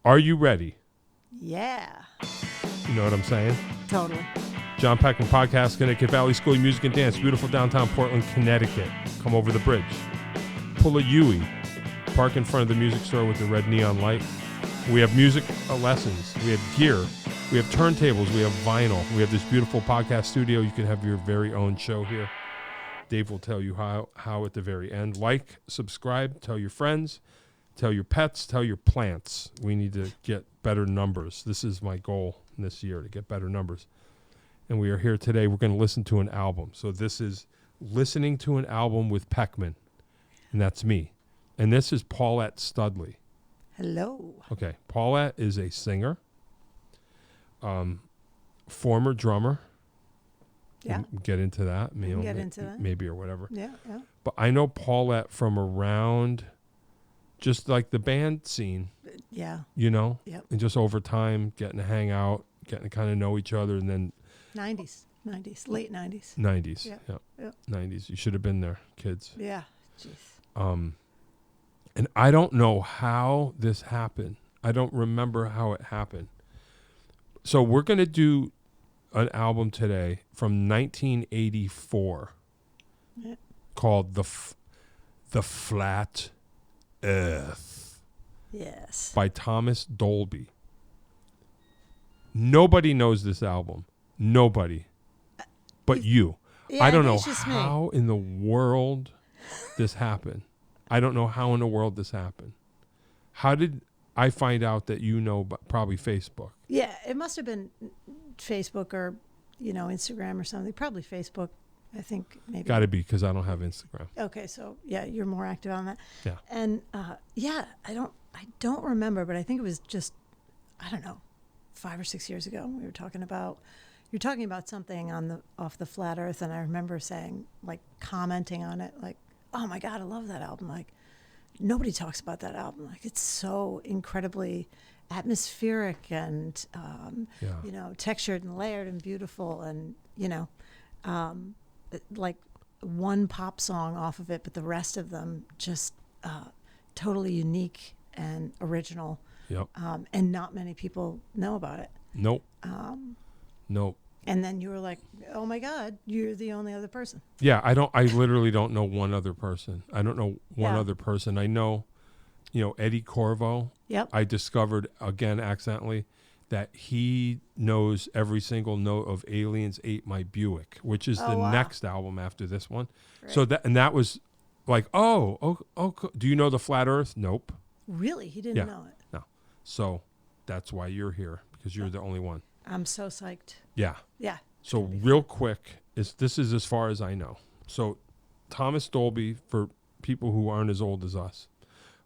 Are you ready? Yeah. You know what I'm saying? Totally. John Peckman Podcast, Connecticut Valley School of Music and Dance, beautiful downtown Portland, Connecticut. Come over the bridge. Pull a Yui. Park in front of the music store with the red neon light. We have music lessons. We have gear. We have turntables. We have vinyl. We have this beautiful podcast studio. You can have your very own show here. Dave will tell you how at the very end. Like, subscribe, tell your friends, tell your pets, tell your plants. We need to get better numbers. This is my goal this year, to get better numbers. And we are here today. We're going to listen to an album. So this is listening to an album with Peckman. And that's me. And this is Paulette Studley. Hello. Okay. Paulette is a singer, former drummer. Yeah. We'll get into that. Maybe or whatever. Yeah. But I know Paulette from around just like the band scene. Yeah. You know? Yep. And just over time, getting to hang out, getting to kind of know each other, and then 90s, late 90s. 90s. Yep. Yeah. 90s. You should have been there, kids. Yeah. Jeez. And I don't know how this happened. I don't remember how it happened. So we're going to do an album today from 1984 called The Flat Earth. Yes. By Thomas Dolby. Nobody knows this album. Nobody. But you. Yeah, I don't know it's just how in the world this happened. I don't know how in the world this happened. How did I find out that you know probably Facebook? Yeah, it must have been Facebook or, Instagram or something. Probably Facebook, I think maybe. Got to be, because I don't have Instagram. Okay, so yeah, you're more active on that. Yeah. And I don't remember, but I think it was just, 5 or 6 years ago. You're talking about something off the Flat Earth, and I remember saying, like, commenting on it, like, oh my God, I love that album. Like, nobody talks about that album. Like, it's so incredibly atmospheric and, textured and layered and beautiful, and, like one pop song off of it, but the rest of them just totally unique and original. Yep. And not many people know about it. Nope. Nope. And then you were like, oh my God, you're the only other person. Yeah, I literally don't know one other person. I don't know one other person. I know, Eddie Corvo. Yep. I discovered, again, accidentally, that he knows every single note of Aliens Ate My Buick, which is the next album after this one. Right. So that was like, oh, do you know The Flat Earth? Nope. Really? He didn't know it? No. So that's why you're here, because you're the only one. I'm so psyched. Yeah. Yeah. So real quick, this is as far as I know. So Thomas Dolby, for people who aren't as old as us.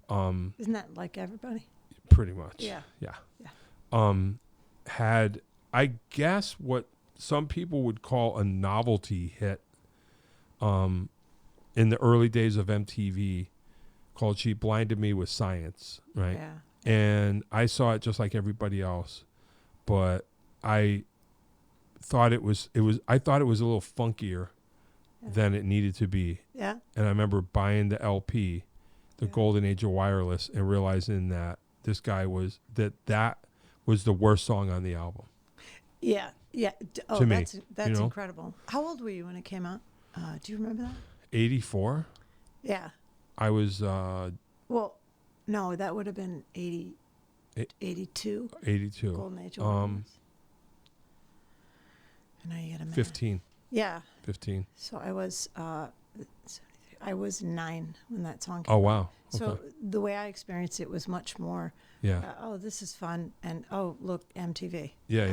Isn't that like everybody? Pretty much. Yeah. Had, I guess, what some people would call a novelty hit in the early days of MTV called She Blinded Me with Science, right? Yeah. And I saw it just like everybody else, but I thought it was a little funkier than it needed to be. Yeah. And I remember buying the LP, the Golden Age of Wireless, and realizing that this guy was that was the worst song on the album. Yeah. Yeah. Oh, to me, that's incredible. How old were you when it came out? Do you remember that? 84. Yeah. I was. Well, no, that would have been 82. 82. Golden Age of Wireless. I know you got a minute. 15. Yeah. 15. So I was 9 when that song came out. Oh, wow. So okay. The way I experienced it was much more, this is fun, and oh, look, MTV. Yeah.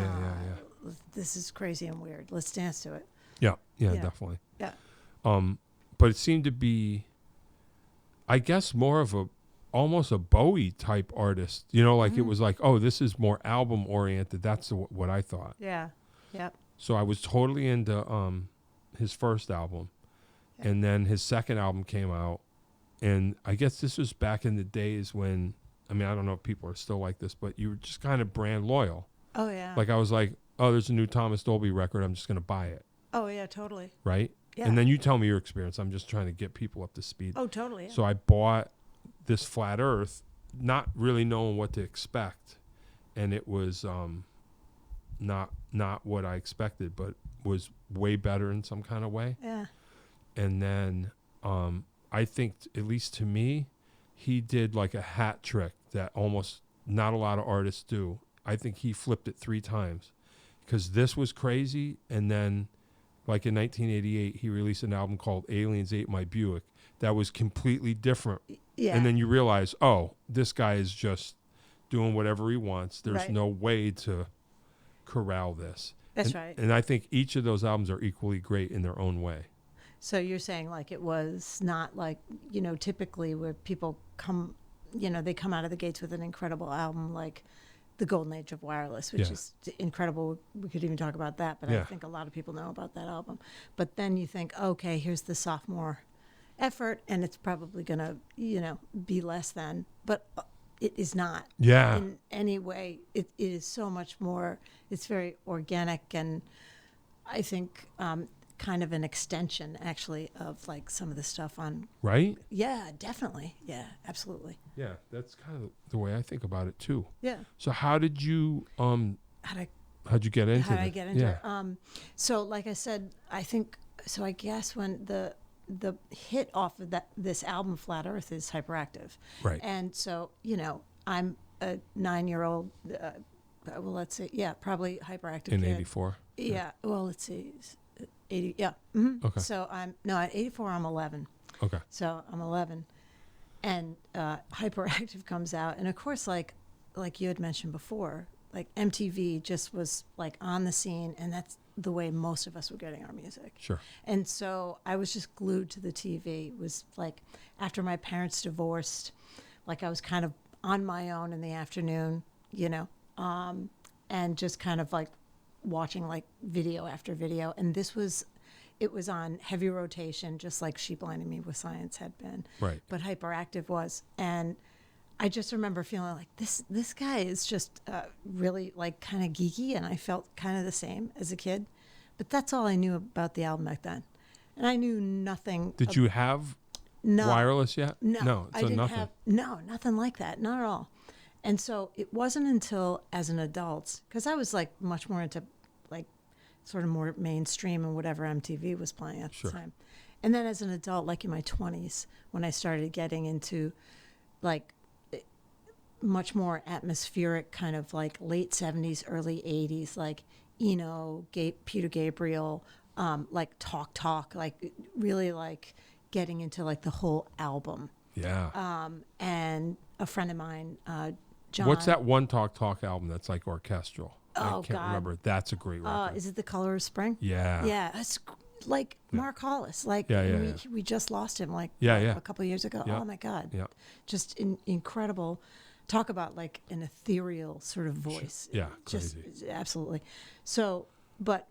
This is crazy and weird. Let's dance to it. Yeah, definitely. Yeah. But it seemed to be, I guess, more of almost a Bowie type artist. It was like, oh, this is more album oriented. That's what I thought. Yeah. Yep. So I was totally into his first album, and then his second album came out, and I guess this was back in the days when, I don't know if people are still like this, but you were just kind of brand loyal. Oh yeah. Like I was like, oh, there's a new Thomas Dolby record, I'm just going to buy it. Oh yeah, totally. Right? Yeah. And then you tell me your experience. I'm just trying to get people up to speed. Oh, totally. Yeah. So I bought this Flat Earth not really knowing what to expect, and it was not what I expected, but was way better in some kind of way. Yeah. And then I think, at least to me, he did like a hat trick that almost not a lot of artists do. I think he flipped it 3 times, because this was crazy, and then like in 1988 he released an album called Aliens Ate My Buick that was completely different. Yeah. And then you realize, oh, this guy is just doing whatever he wants. There's Right. no way to corral this. That's and, right. And I think each of those albums are equally great in their own way. So you're saying like it was not like, typically where people come, they come out of the gates with an incredible album like The Golden Age of Wireless, which Yeah. is incredible. We could even talk about that, but Yeah. I think a lot of people know about that album. But then you think, okay, here's the sophomore effort, and it's probably going to, be less than. But it is not. Yeah. In any way. It is so much more. It's very organic, and I think kind of an extension, actually, of like some of the stuff on. Right? Yeah, definitely. Yeah, absolutely. Yeah, that's kind of the way I think about it too. Yeah. So how did you how'd you get into How did I it? get into Yeah. it? So like I said, I think so. I guess when the hit off of this album, Flat Earth, is Hyperactive, Right. and so I'm a 9-year-old. Well, let's see. Yeah, probably Hyperactive In kid. 84. Yeah. Well, let's see. 80. Yeah. Mm-hmm. Okay. So at 84. I'm 11. Okay. So I'm 11, and Hyperactive comes out, and of course, like you had mentioned before, like MTV just was like on the scene, and that's the way most of us were getting our music. Sure. And so I was just glued to the TV. It was like after my parents divorced, like I was kind of on my own in the afternoon, and just kind of like watching like video after video. And it was on heavy rotation, just like She Blinded Me with Science had been. Right. But Hyperactive was. And I just remember feeling like this guy is just really like kind of geeky, and I felt kind of the same as a kid. But that's all I knew about the album back then. And I knew nothing. Did you have No. wireless yet? No, So I didn't nothing. have nothing like that, not at all. And so it wasn't until as an adult, because I was like much more into like sort of more mainstream and whatever MTV was playing at Sure. the time. And then as an adult, like in my 20s, when I started getting into like much more atmospheric kind of like late 70s, early 80s, like Eno, Peter Gabriel, like Talk, like really like getting into like the whole album. Yeah. And a friend of mine, John. What's that one Talk album that's like orchestral? I Oh, can't God. remember. That's a great record. Is it The Color of Spring? Yeah. Yeah, it's like Mark Hollis. Like Yeah. we just lost him like Yeah, yeah. a couple of years ago. Yeah. Oh my God. Yeah. Just incredible. Talk about like an ethereal sort of voice. Yeah, Just crazy. absolutely. So, but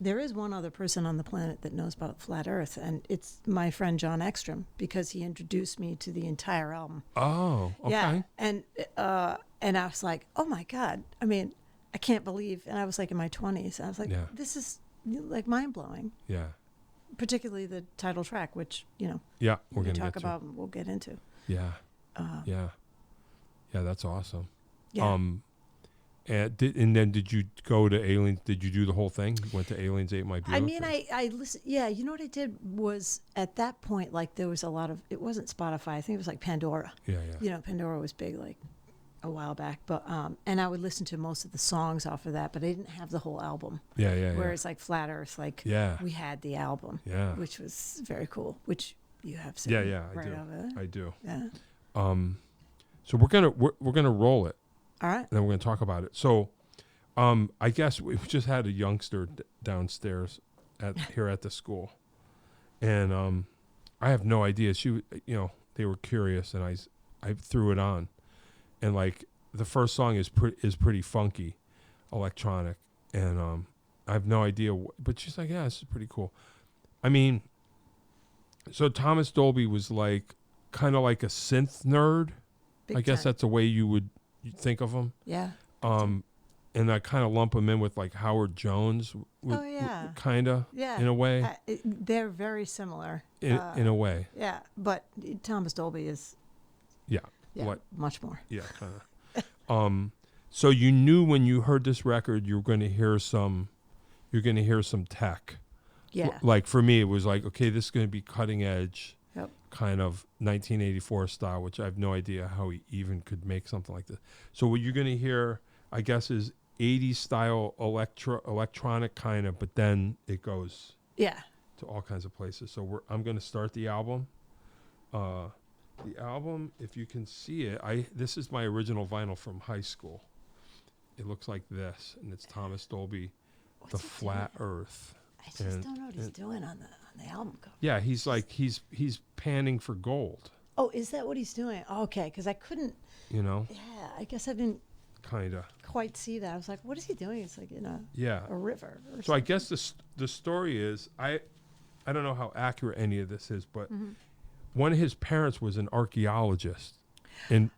there is one other person on the planet that knows about Flat Earth, and it's my friend John Ekstrom, because he introduced me to the entire album. Oh, okay. Yeah, and I was like, oh my God. I mean, I can't believe. And I was like in my 20s. I was like, Yeah. this is like mind blowing. Yeah. Particularly the title track, which Yeah, we're we going to talk get about and we'll get into. Yeah. Yeah, that's awesome. Yeah. And then did you go to Aliens? Did you do the whole thing? You went to Aliens Ate My Buick? I mean, I listened. Yeah, you know what I did was at that point, like there was a lot of. It wasn't Spotify. I think it was like Pandora. Yeah. Pandora was big like a while back, but and I would listen to most of the songs off of that, but I didn't have the whole album. Yeah. Whereas like Flat Earth, like we had the album. Yeah. Which was very cool. Which you have seen. Yeah. Right I do. over there. I do. Yeah. So we're gonna roll it, All right. and then we're gonna talk about it. So, I guess we just had a youngster downstairs here at the school, and I have no idea. They were curious, and I threw it on, and like the first song is pretty funky, electronic, and I have no idea. But she's like, yeah, this is pretty cool. I mean, so Thomas Dolby was like kind of like a synth nerd. Big I guess time. that's the way you'd think of him. Yeah. And I kind of lump him in with like Howard Jones. Oh, yeah. Kind of. Yeah. In a way. They're very similar. In a way. Yeah, but Thomas Dolby is. Yeah. Yeah, much more. Yeah, kind of. So you knew when you heard this record, you were going to hear some tech. Yeah. Like for me, it was like, okay, this is going to be cutting edge, Yep. kind of 1984 style, which I have no idea how he even could make something like this. So what you're going to hear, I guess, is 80s style electronic kind of, but then it goes to all kinds of places. So I'm going to start the album. The album, if you can see it, this is my original vinyl from high school. It looks like this, and it's Thomas Dolby, The Flat Earth. I just don't know what he's doing on the album cover. Yeah, he's like he's panning for gold. Oh, is that what he's doing? Oh, okay, because I couldn't. You know. Yeah, I guess I didn't. Kinda. Quite see that. I was like, what is he doing? It's like in a river. Or so something. I guess the story is I don't know how accurate any of this is, but one of his parents was an archaeologist,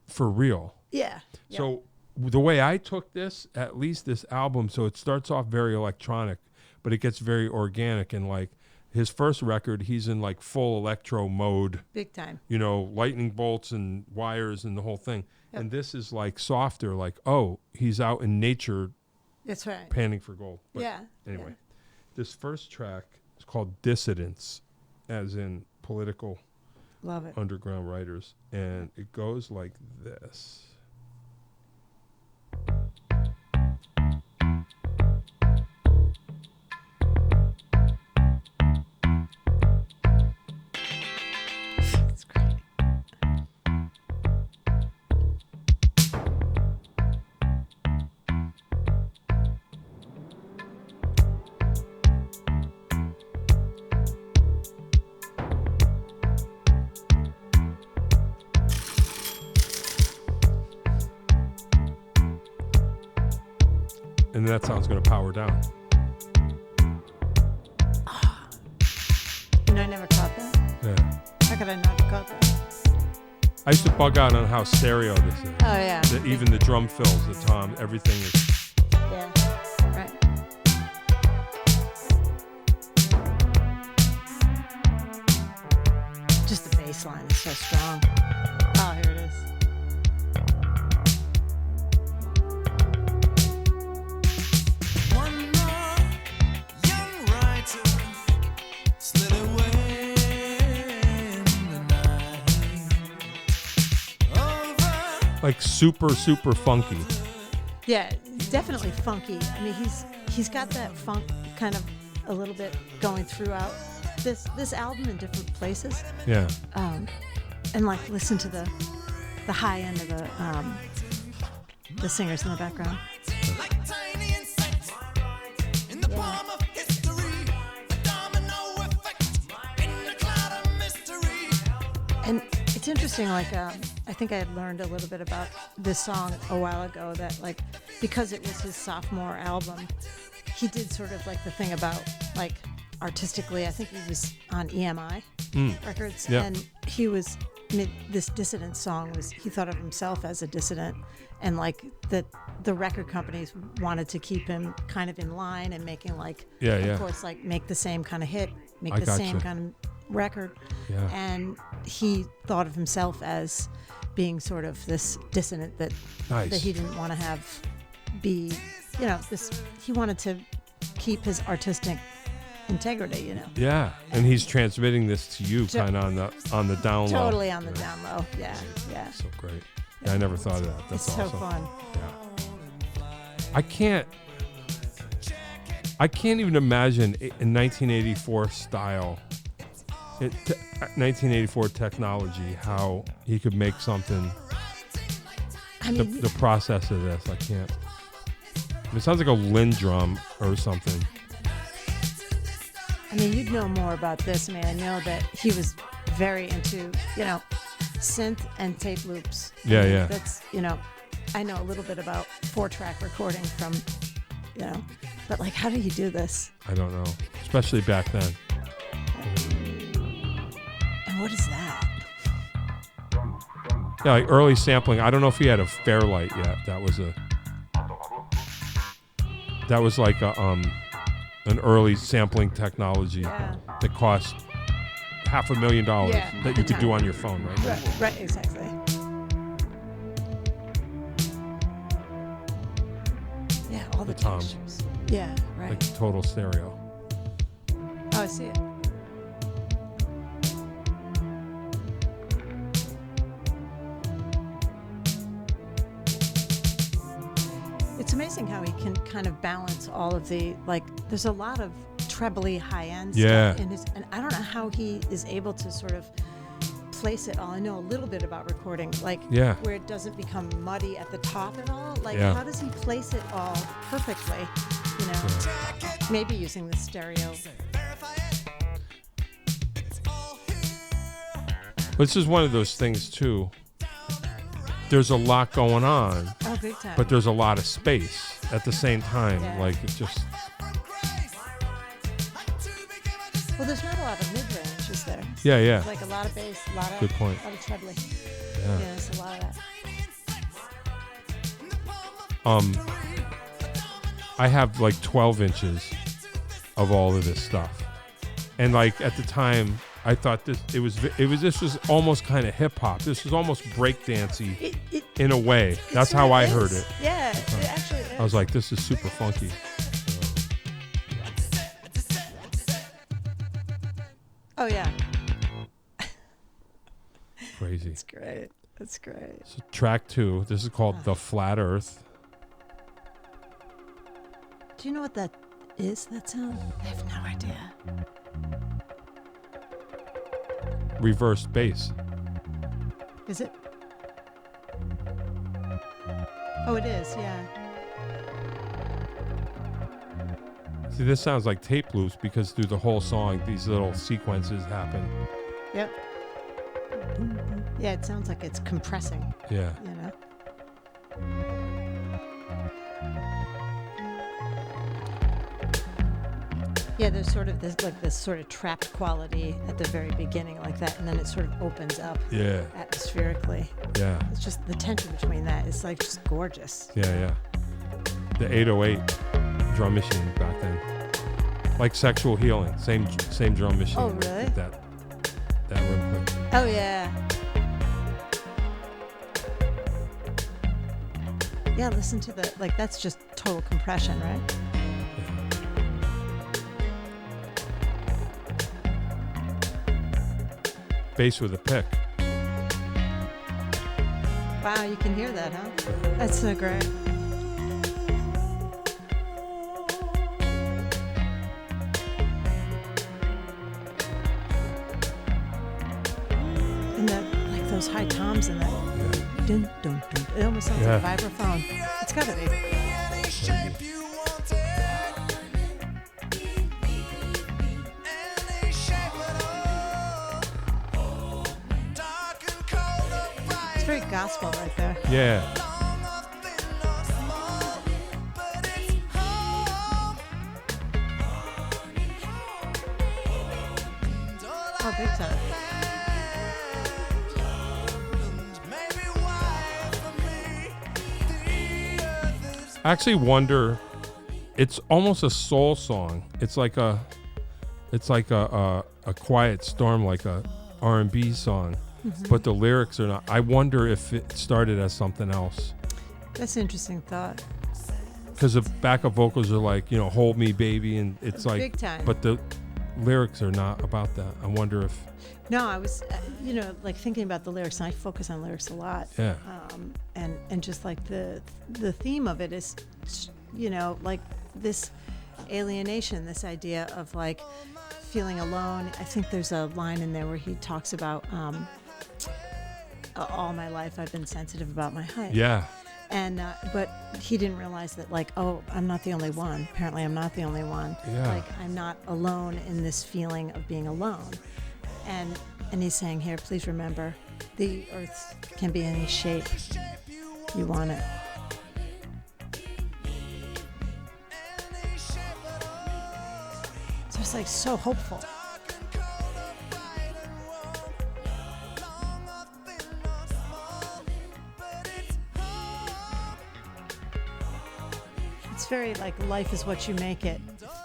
for real. Yeah. So the way I took this, at least this album, so it starts off very electronic, but it gets very organic. And like his first record, he's in like full electro mode. Big time. You know, lightning bolts and wires and the whole thing. Yep. And this is like softer, like, he's out in nature. That's right. Panning for gold. But anyway, this first track is called Dissidents, as in political Love it. underground writers. And it goes like this. It's great. And that sound's going to power down. And I never caught that. Yeah. How could I not have caught that? I used to bug out on how stereo this is. Oh, yeah. Even the drum fills, the tom, everything is. Yeah. Right. Just the bass line is so strong. Oh, here it is. Like super, super funky. Yeah, definitely funky. I mean, he's got that funk kind of a little bit going throughout this album in different places. Yeah. And like listen to the high end of the singers in the background. And it's interesting, like, I think I had learned a little bit about this song a while ago that, like, because it was his sophomore album, he did sort of like the thing about, like, artistically, I think he was on EMI records, and he was, this dissident song was, he thought of himself as a dissident, and like the record companies wanted to keep him kind of in line and making like, of course, like make the same kind of hit, make the same kind of record, and he thought of himself as being sort of this dissonant that he didn't want to have be, you know, this, he wanted to keep his artistic integrity, you know. Yeah, and he's transmitting this to you kind of on the down low. Totally on the down low. Yeah. So great. Yeah, I never thought of that. That's awesome. So fun. Yeah. I can't even imagine in 1984 style, 1984 technology, how he could make something. I mean, the process of this, I can't. It sounds like a Lindrum or something. I mean, you'd know more about this. I mean, I know that he was very into, you know, synth and tape loops. Yeah. That's, you know, I know a little bit about 4-track recording from, you know, but like, how do you do this? I don't know, especially back then. And what is that? Yeah, like early sampling. I don't know if he had a Fairlight yet. That was like an early sampling technology that cost $500,000 that you could do on your phone, right? Right, exactly. All the toms. textures. Yeah, right. Like total stereo. Oh, I see it. It's amazing how he can kind of balance all of the, like, there's a lot of trebly high-end Yeah. stuff in his, and I don't know how he is able to sort of place it all. I know a little bit about recording, like Yeah. where it doesn't become muddy at the top at all. Like, Yeah. how does he place it all perfectly? You know, maybe using the stereo. This is one of those things too. There's a lot going on, Oh, big time. but there's a lot of space at the same time. Yeah. Like it just, well, there's not a lot of mid-range, is there? yeah, yeah. Like a lot of bass, a lot of Good point. A lot of trebly. Yeah. Yeah, there's a lot of that. I have like 12 inches of all of this stuff, and like at the time, I thought this was almost kind of hip hop. This was almost breakdancey in a way. That's how I heard it. Yeah, it actually is. I was like, this is super funky. Oh yeah, Crazy. that's great. That's great. So track 2. This is called The Flat Earth. Do you know what that is? That sound? I have no idea. Reversed bass. Is it? Oh, it is. Yeah. See, this sounds like tape loops because through the whole song, these little sequences happen. Yep. Yeah, it sounds like it's compressing. Yeah. You know. Yeah, there's sort of this sort of trapped quality at the very beginning, like that, and then it sort of opens up Yeah. atmospherically. Yeah. It's just the tension between that is like just gorgeous. Yeah, yeah. The 808 drum machine back then. Like Sexual Healing. Same drum machine. Oh, really? With that rim click. Oh yeah. Yeah, listen to the, like, that's just total compression, right? Bass with a pick. Wow, you can hear that, huh? That's so great. And that, like those high toms in that. Yeah. Dun, dun, dun. It almost sounds Yeah. like vibraphone. It's gotta be. It's very gospel right there. Yeah. Oh, big time. I actually wonder, it's almost a soul song. It's like a quiet storm, like a R&B song, but the lyrics are not. I wonder if it started as something else. That's an interesting thought. Because the backup vocals are like, hold me baby, and it's like, Big time. but the lyrics are not about that. I wonder if, No, I was, like thinking about the lyrics, and I focus on lyrics a lot. yeah, And just like the theme of it is, like this alienation, this idea of like feeling alone. I think there's a line in there where he talks about all my life I've been sensitive about my height. yeah, And but he didn't realize that, like, oh, I'm not the only one. Apparently, I'm not the only one. Yeah. Like, I'm not alone in this feeling of being alone. And he's saying here, please remember, the earth can be any shape you want it. So it's like so hopeful. It's very like life is what you make it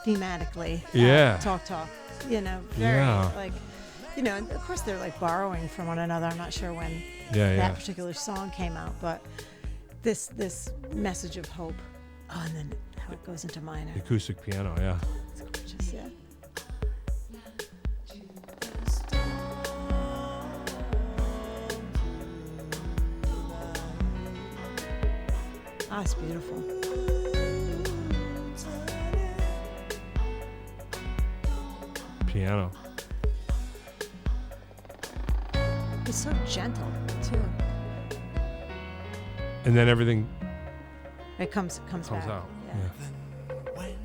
thematically. Yeah. Talk. Very Yeah. like, and of course they're like borrowing from one another. I'm not sure when yeah, yeah. that particular song came out, but this message of hope. Oh, and then how it goes into minor. The acoustic piano, yeah. It's gorgeous, yeah. Ah, it's beautiful. Piano. It's so gentle, too. And then everything It comes comes back. out. Yeah. Yeah.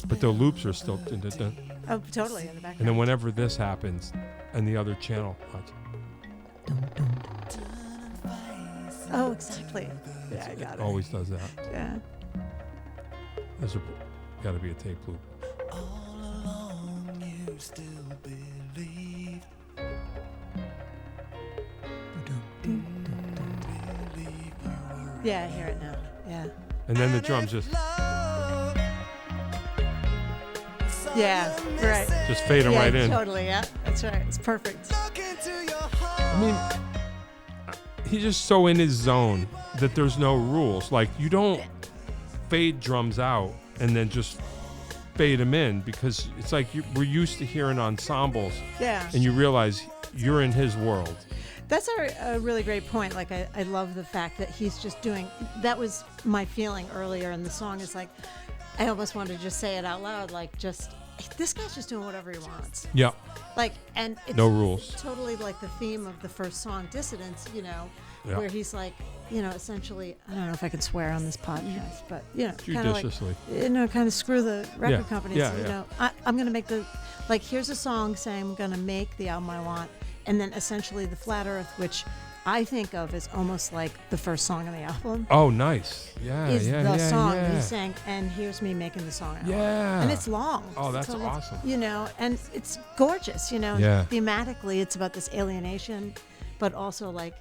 But the loops are still... Dun, dun, dun. Oh, totally, in the background. And then whenever this happens, and the other channel... Oh, exactly. Yeah, I got it. always does that. Yeah. There's got to be a tape loop. Yeah, I hear it now. Yeah. And then the drums just Yeah, right. fade them Yeah, right in. totally, yeah. That's right. It's perfect. I mean, he's just so in his zone that there's no rules. Like, you don't fade drums out and then just fade them in, because it's like we're used to hearing ensembles, Yeah. and you realize you're in his world. That's a really great point. Like, I love the fact that he's just doing, that was my feeling earlier in the song, is like, I almost wanted to just say it out loud, like, just, this guy's just doing whatever he wants. Yeah. Like, and it's No rules. totally like the theme of the first song, Dissidence, you know, Yeah. where he's like, you know, essentially, I don't know if I can swear on this podcast, but, you know, kind of like, Judiciously. you know, kind of screw the record companies. Yeah, You yeah. know, I'm going to make like, here's a song saying I'm going to make the album I want. And then essentially the Flat Earth, which I think of as almost like the first song on the album, Oh, nice. Yeah, is yeah, the yeah, song yeah. he's saying, and here's me making the song I want. Yeah. And it's long. Oh, that's So it's, awesome. You know, and it's gorgeous, you know. Yeah. Thematically, it's about this alienation, but also like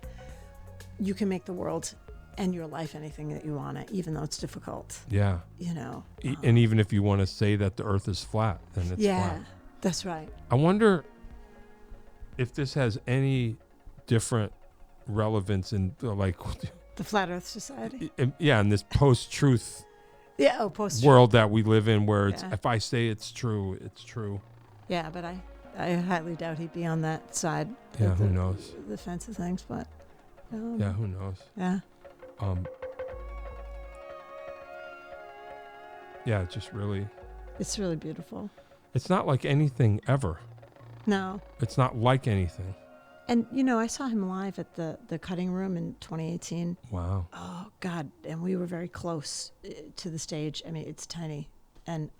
you can make the world and your life anything that you want it, even though it's difficult, Yeah. you know. And even if you want to say that the earth is flat, then it's Yeah, flat. that's right. I wonder if this has any different relevance in like The Flat Earth Society. in this post-truth Yeah, post. world that we live in, where it's Yeah. if I say it's true, it's true. Yeah, but I highly doubt he'd be on that side. Yeah, of who the, knows? The fence of things, but Yeah, who knows? yeah. Yeah, it's just really, It's really beautiful. it's not like anything ever. No. It's not like anything. And, you know, I saw him live at the Cutting Room in 2018. Wow. Oh, God. And we were very close to the stage. I mean, it's tiny. And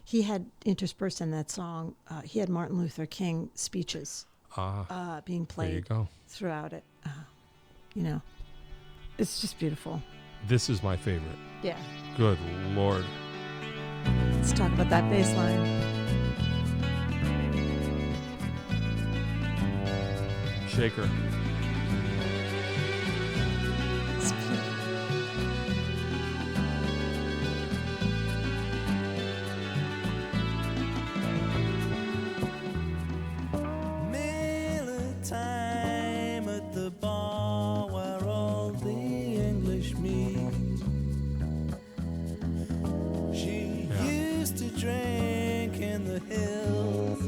he had interspersed in that song, he had Martin Luther King speeches being There you played go. throughout it. You know, it's just beautiful. This is my favorite. Yeah. Good Lord. Let's talk about that bass line. Shaker. It's beautiful. Miller time at the bar where all the English meet. She used to drink in the hills.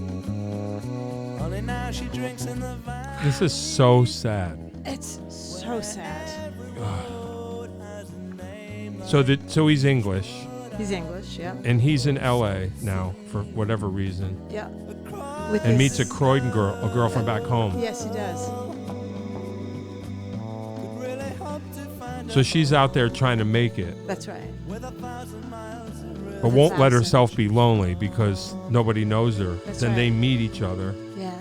Only now she drinks in the vine. This is so sad. It's so sad. So he's English, He's English, yeah. and he's in L.A. now for whatever reason, Yeah. With and meets his- a Croydon girl, a girl from back home. Yes, he does. So she's out there trying to make it, That's right. but won't let 1,000. herself be lonely because nobody knows her. That's Then right. they meet each other, Yeah.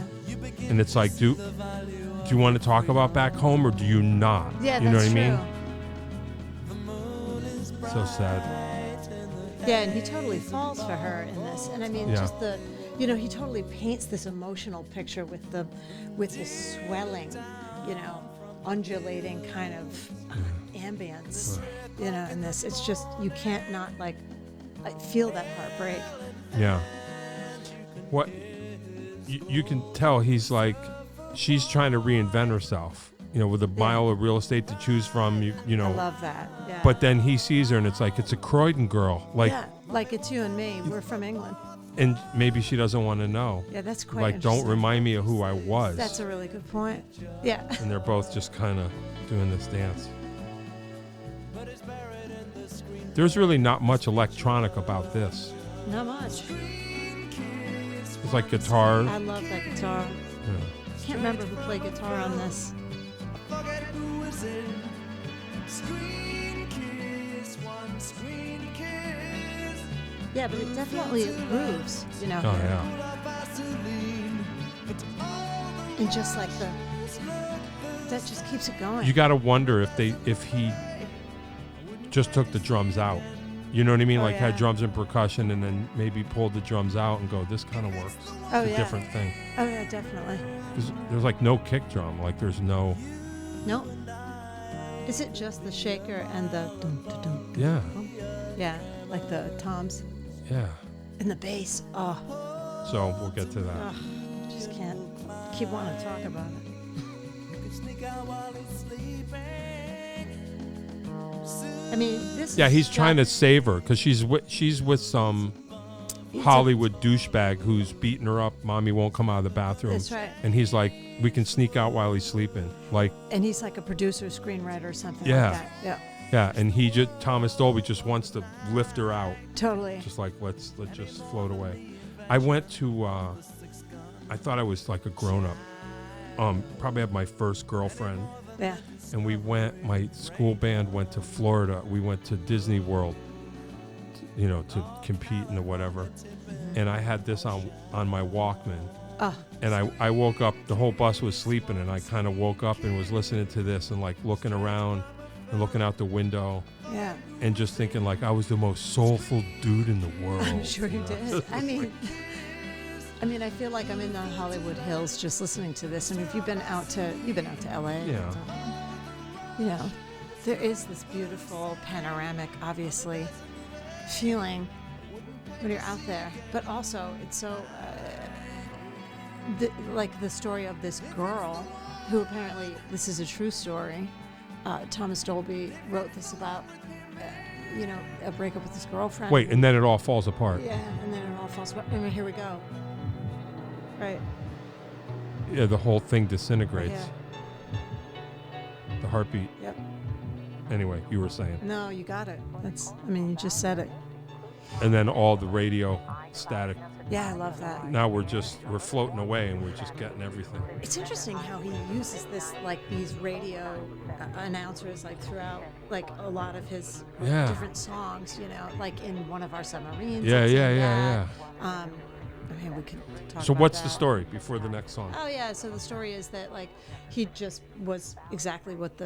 and it's like, do you want to talk about back home or do you not? Yeah, you know what that's I mean? true. So sad. Yeah, and he totally falls for her in this. And I mean, Yeah. just he totally paints this emotional picture with the swelling, undulating kind of ambience, in this. It's just, you can't not feel that heartbreak. Yeah. What you can tell, he's like, she's trying to reinvent herself, with a mile of real estate to choose from. I love that. Yeah. But then he sees her, and it's like it's a Croydon girl. Like, yeah, like it's you and me. We're from England. And maybe she doesn't want to know. Yeah, that's quite like, don't remind me of who I was. That's a really good point. Yeah. And they're both just kind of doing this dance. There's really not much electronic about this. Not much. It's like guitar. I love that guitar. Yeah. Can't remember who played guitar on this. Yeah, but it definitely grooves, Oh, yeah. And just like that just keeps it going. You got to wonder if he just took the drums out. You know what I mean? Like had drums and percussion and then maybe pulled the drums out and go, this kind of works. Oh, it's yeah. a different thing. Oh, yeah, definitely. There's like no kick drum. Like there's no... No. Is it just the shaker and the dum, dum, dum, dum, Yeah. dum? Yeah, like the toms. Yeah. And the bass. Oh. So we'll get to that. Ugh, just can't keep wanting to talk about it. I mean, this Yeah, is he's trying to save her because she's with some Hollywood douchebag who's beating her up. Mommy won't come out of the bathroom. That's right. And he's like, we can sneak out while he's sleeping. Like, and he's like a producer, screenwriter, or something Yeah. like that. Yeah. yeah, and Thomas Dolby just wants to lift her out. Totally. Just like, let's just float away. I went to, I thought I was like a grown-up. Probably had my first girlfriend. Yeah. And my school band went to Florida. We went to Disney World, to compete in the whatever. And I had this on my Walkman. And I woke up, the whole bus was sleeping, and I kind of woke up and was listening to this and like looking around and looking out the window. Yeah. And just thinking like I was the most soulful dude in the world. I'm sure you did. I mean, I feel like I'm in the Hollywood Hills just listening to this. I mean, if you've been out to LA. Yeah. There is this beautiful panoramic, obviously, feeling when you're out there. But also, it's so, like the story of this girl who apparently, this is a true story. Thomas Dolby wrote this about, a breakup with his girlfriend. Wait, and then it all falls apart. Yeah, and then it all falls apart. I mean, here we go. Right. Yeah, the whole thing disintegrates. Yeah. The heartbeat. Yep. Anyway, you were saying. No, you got it. You just said it. And then all the radio static. Yeah, I love that. Now we're floating away and we're just getting everything. It's interesting how he uses this, like these radio announcers, like throughout, like a lot of his different songs. Like in One of Our Submarines. Yeah. We could talk So about what's that. the story before the next song? Oh yeah, so the story is that like he just was exactly what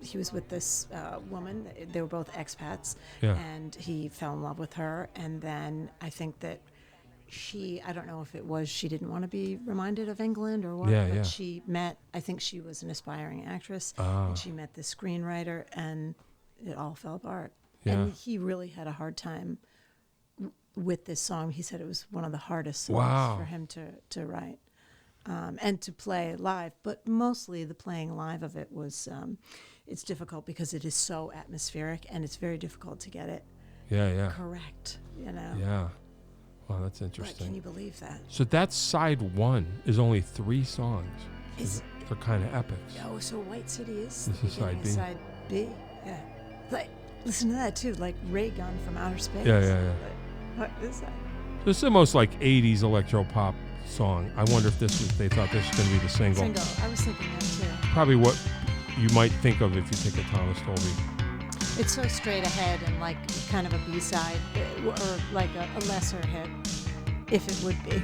he was with this woman. They were both expats, and he fell in love with her. And then I think that I don't know if it was she didn't want to be reminded of England or what, but she met, I think she was an aspiring actress, and she met this screenwriter, and it all fell apart. Yeah. And he really had a hard time with this song. He said it was one of the hardest songs for him to write and to play live. But mostly the playing live of it was, it's difficult because it is so atmospheric and it's very difficult to get it correct, Yeah. Wow, that's interesting. Like, can you believe that? So that's side one is only 3 songs. They're kind of epics. Oh, so White City is This is side B. Side B, yeah. Like, listen to that too, like Ray Gun from Outer Space. Yeah. What is that? This is the most like 80s electro pop song. I wonder if they thought this was going to be the single. I was thinking that too. Probably what you might think of if you think of Thomas Dolby. It's so straight ahead and like kind of a B-side or like a lesser hit, if it would be.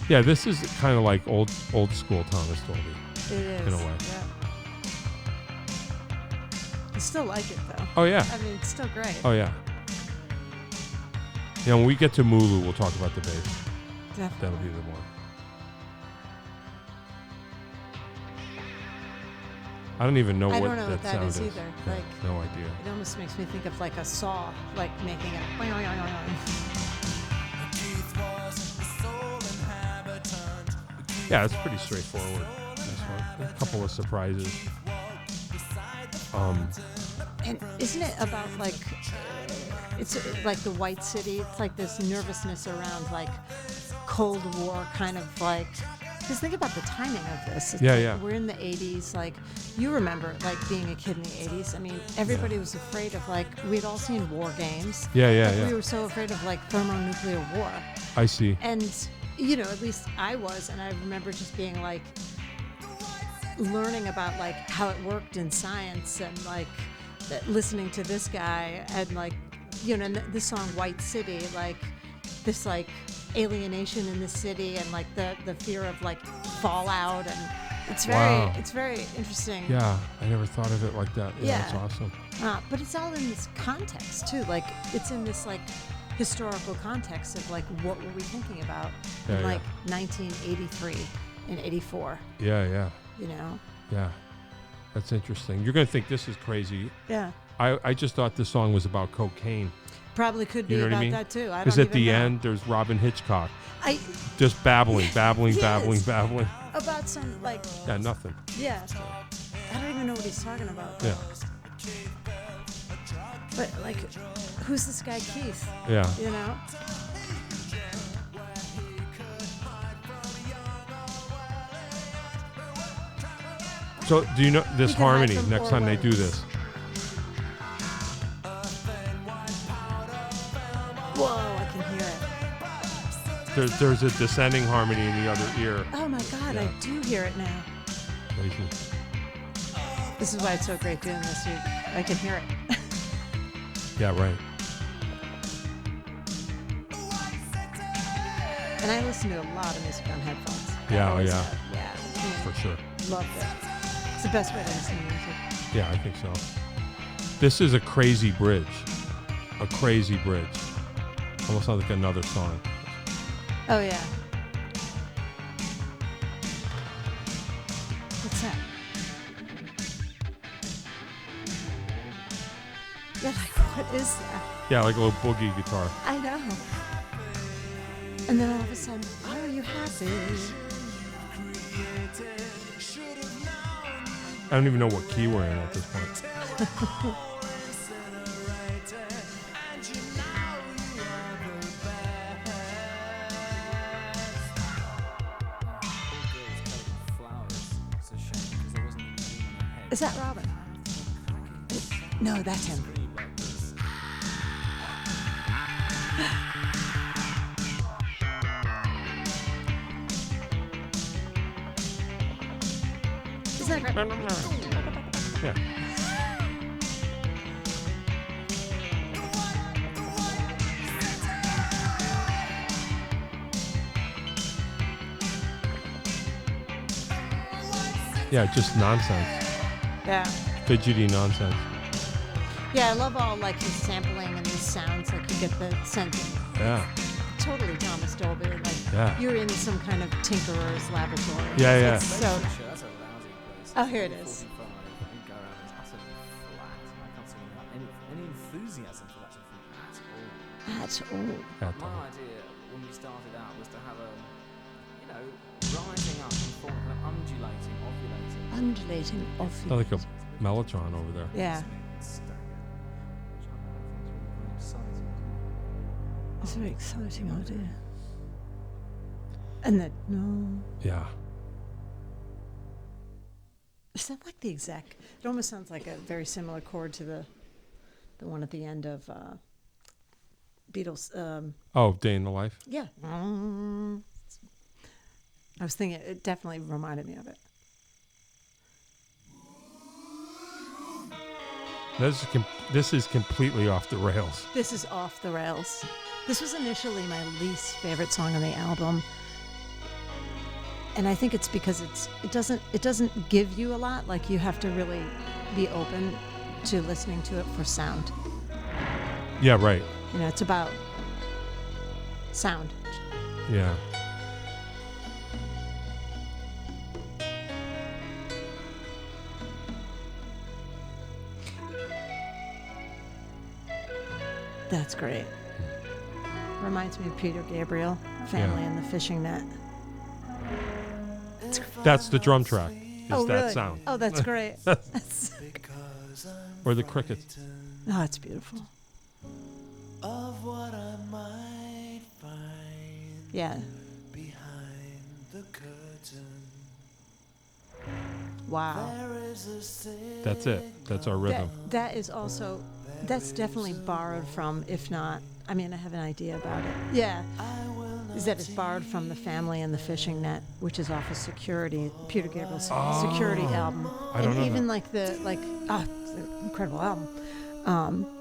Yeah, this is kind of like old school Thomas Dolby. It is. In a way. Yeah. I still like it though. Oh yeah. I mean, it's still great. Oh yeah. Yeah, when we get to Mulu, we'll talk about the bass. Definitely. That'll be the one. I don't even know I what don't know that what that sound is either. Yeah, Like, no idea. it almost makes me think of like a saw, like making it. Yeah, it's pretty straightforward. This one. A couple of surprises. And isn't it about like, it's like the White City? It's like this nervousness around like Cold War kind of like, because think about the timing of this. It's like we're in the 80s. Like, you remember like being a kid in the 80s. I mean, everybody was afraid of like, we'd all seen war games. We were so afraid of like thermonuclear war. I see. And, you know, at least I was. And I remember just being like, learning about like how it worked in science and like listening to this guy and like, you know, this song White City, like this like alienation in the city and like the fear of like fallout, and it's very interesting. Yeah, I never thought of it like that. Yeah, it's awesome. But it's all in this context too. Like it's in this like historical context of like what were we thinking about in like 1983 and 84. Yeah. You know? Yeah. That's interesting. You're going to think this is crazy. Yeah. I just thought this song was about cocaine. Probably could be about that too. I don't Because at the know. end, there's Robin Hitchcock. Just babbling. About some, like... Yeah, nothing. Yeah. I don't even know what he's talking about. Yeah. But, like, who's this guy Keith? Yeah. You know? So, do you know this harmony next time they do this? Whoa, I can hear it. There's a descending harmony in the other ear. Oh my God, I do hear it now. Crazy. This is why it's so great doing this. I can hear it. Yeah, right. And I listen to a lot of music on headphones. Yeah. Yeah. For sure. Loved it. It's the best way to listen to music. Yeah, I think so. This is a crazy bridge. A crazy bridge. Almost sounds like another song. Oh, yeah. What's that? Yeah, like, what is that? Yeah, like a little boogie guitar. I know. And then all of a sudden, are you happy? I don't even know what key we're in at this point. Is that Robin? No, that's him. Is that great? Yeah. Yeah, just nonsense. Yeah. Fidgety nonsense. Yeah, I love all like his sampling and his sounds. Like you get the sense. Yeah. Totally Thomas Dolby. Like you're in some kind of tinkerer's laboratory. Yeah. It's so. Oh, here it is. Any enthusiasm for that sort of thing at all. My idea when we started out was to have a, rising up and falling, kind of undulating, ovulating. Like a mellotron over there. Yeah. It's a very exciting idea. And then, no. Yeah. Is that like the exec? It almost sounds like a very similar chord to the one at the end of Beatles. Day in the Life? Yeah. I was thinking, it definitely reminded me of it. This is completely off the rails. This is off the rails. This was initially my least favorite song on the album. And I think it's because it doesn't give you a lot. Like you have to really be open to listening to it for sound. Yeah, right. It's about sound. Yeah. That's great. Reminds me of Peter Gabriel, Family and the Fishing Net. That's the drum track. Is that really? sound? Oh, that's great. Or the crickets. Oh, it's beautiful. Of what I might find Yeah. behind the curtain. Wow. That's it. That's our rhythm. That is also, that's definitely borrowed from, if not, I mean, I have an idea about it. Yeah. Is that it's borrowed from The Family and the Fishing Net, which is off of Security, Peter Gabriel's Security album. I don't know even that. it's an incredible album.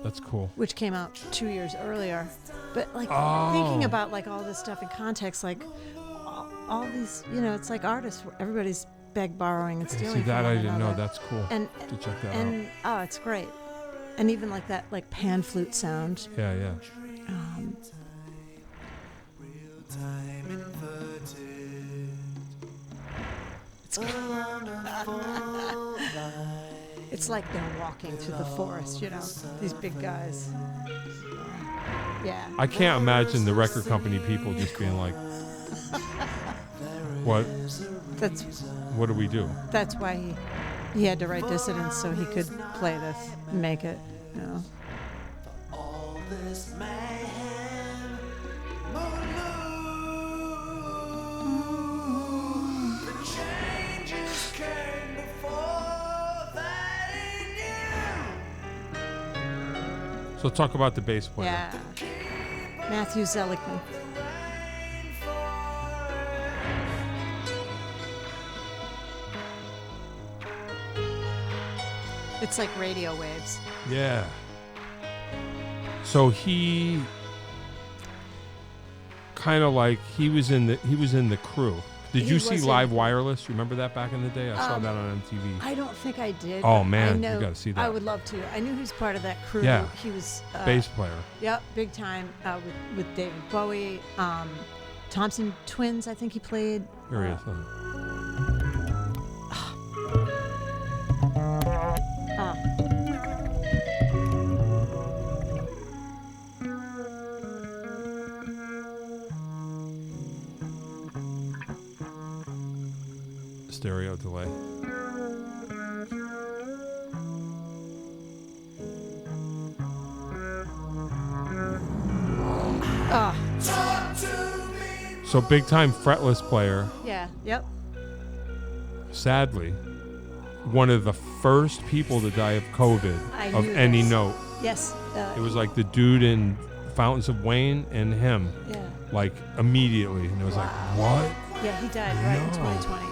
That's cool. Which came out 2 years earlier. But thinking about all this stuff in context, all these, it's like artists, everybody's borrowing and stealing. See, that from I one didn't know. another. That's cool. And to check that and out. oh, it's great. And even that pan flute sound. Yeah, yeah. It's like they're walking through the forest, these big guys. Yeah. I can't imagine the record company people just being like, "What? What do we do?" That's why he had to write Dissidents so he could play this and make it. All this mayhem, the changes came before they knew. So talk about the bass player. Yeah. Matthew Seligman. It's like radio waves. Yeah. So he kind of he was in the crew. Did you see Live Wireless? Remember that back in the day? I saw that on MTV. I don't think I did. Oh man, you got to see that. I would love to. I knew he was part of that crew. Yeah. He was bass player. Yep, big time with David Bowie, Thompson Twins. I think he played. Here he is. Stereo delay. So big time fretless player. Yeah. Yep. Sadly, one of the first people to die of COVID of any note. Yes. It was like the dude in Fountains of Wayne and him. Yeah. Immediately, and it was like, what? Yeah, he died right in 2020.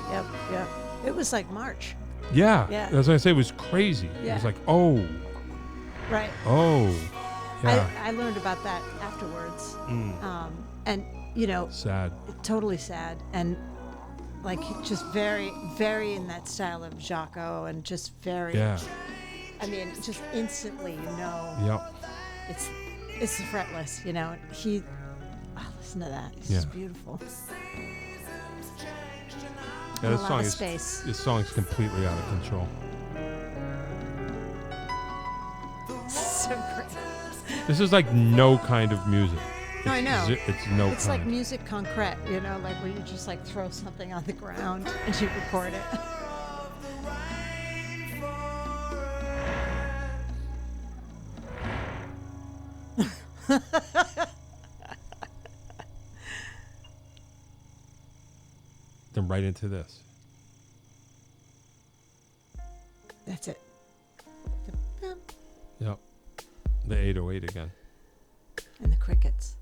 Yep. It was like March. Yeah. Yeah. As I say, it was crazy. Yeah. It was like, oh. Right. Oh. Yeah. I learned about that afterwards. And sad. Totally sad, and just very, very in that style of Jaco, and just very. Yeah. I mean, just instantly, Yep. It's the fretless, He. Oh, listen to that. It's just beautiful. Yeah, this song is this song is completely out of control. So great. This is like no kind of music. No, I know. It's no It's kind. like music concrete, where you just throw something on the ground and you record it. Then right into this. That's it. Yep. The 808 again. And the crickets.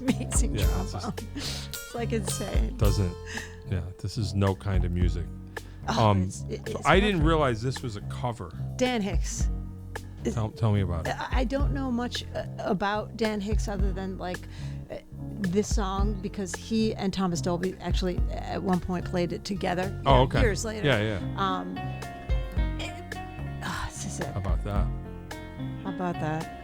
Amazing trombone. It's insane. This is no kind of music. It's I didn't realize this was a cover. Dan Hicks. Tell me about it. I don't know much about Dan Hicks other than this song, because he and Thomas Dolby actually at one point played it together. Oh, okay. Years later. Yeah. This is it. How about that? How about that?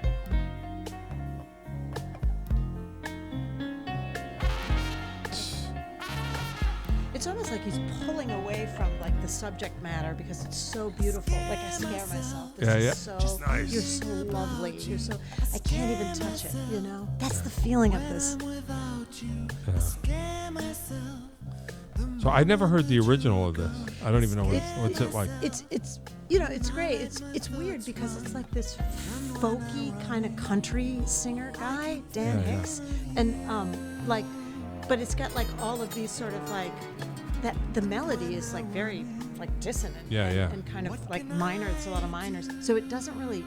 It's it's almost like he's pulling away from like the subject matter because it's so beautiful. Like I scare myself. This is so nice. You're so lovely. You're so I can't even touch it. You know, that's the feeling of this. Yeah. So I never heard the original of this. I don't even know what's it like. It's you know, it's great. It's weird because it's like this folky kind of country singer guy, Dan Hicks, and like, but it's got like all of these sort of like that. The melody is like very like dissonant, and kind of like minor. It's a lot of minors, so it doesn't really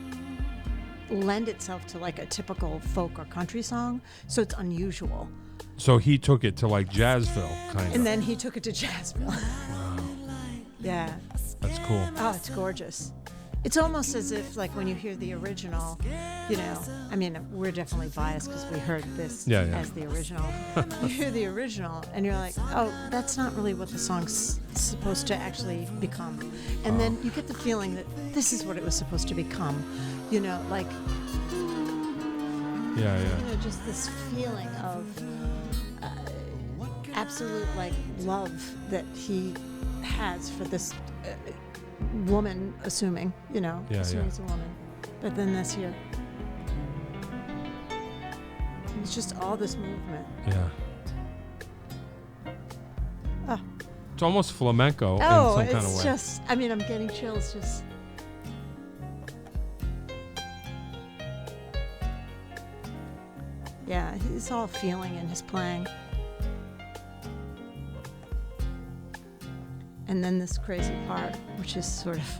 lend itself to like a typical folk or country song. So it's unusual. So he took it to like Jazzville, kind of. And then he took it to Jazzville. Wow. Yeah. That's cool. Oh, it's gorgeous. It's almost as if, like, when you hear the original, you know, I mean, we're definitely biased because we heard this as the original. You hear the original, and you're like, oh, that's not really what the song's supposed to actually become. And then you get the feeling that this is what it was supposed to become. You know, like, you know, just this feeling of absolute, like, love that he has for this woman, assuming it's a woman, but then this here, it's just all this movement. It's almost flamenco in some kind of way. It's just, I mean, I'm getting chills just. Yeah, it's all feeling in his playing. And then this crazy part, which is sort of...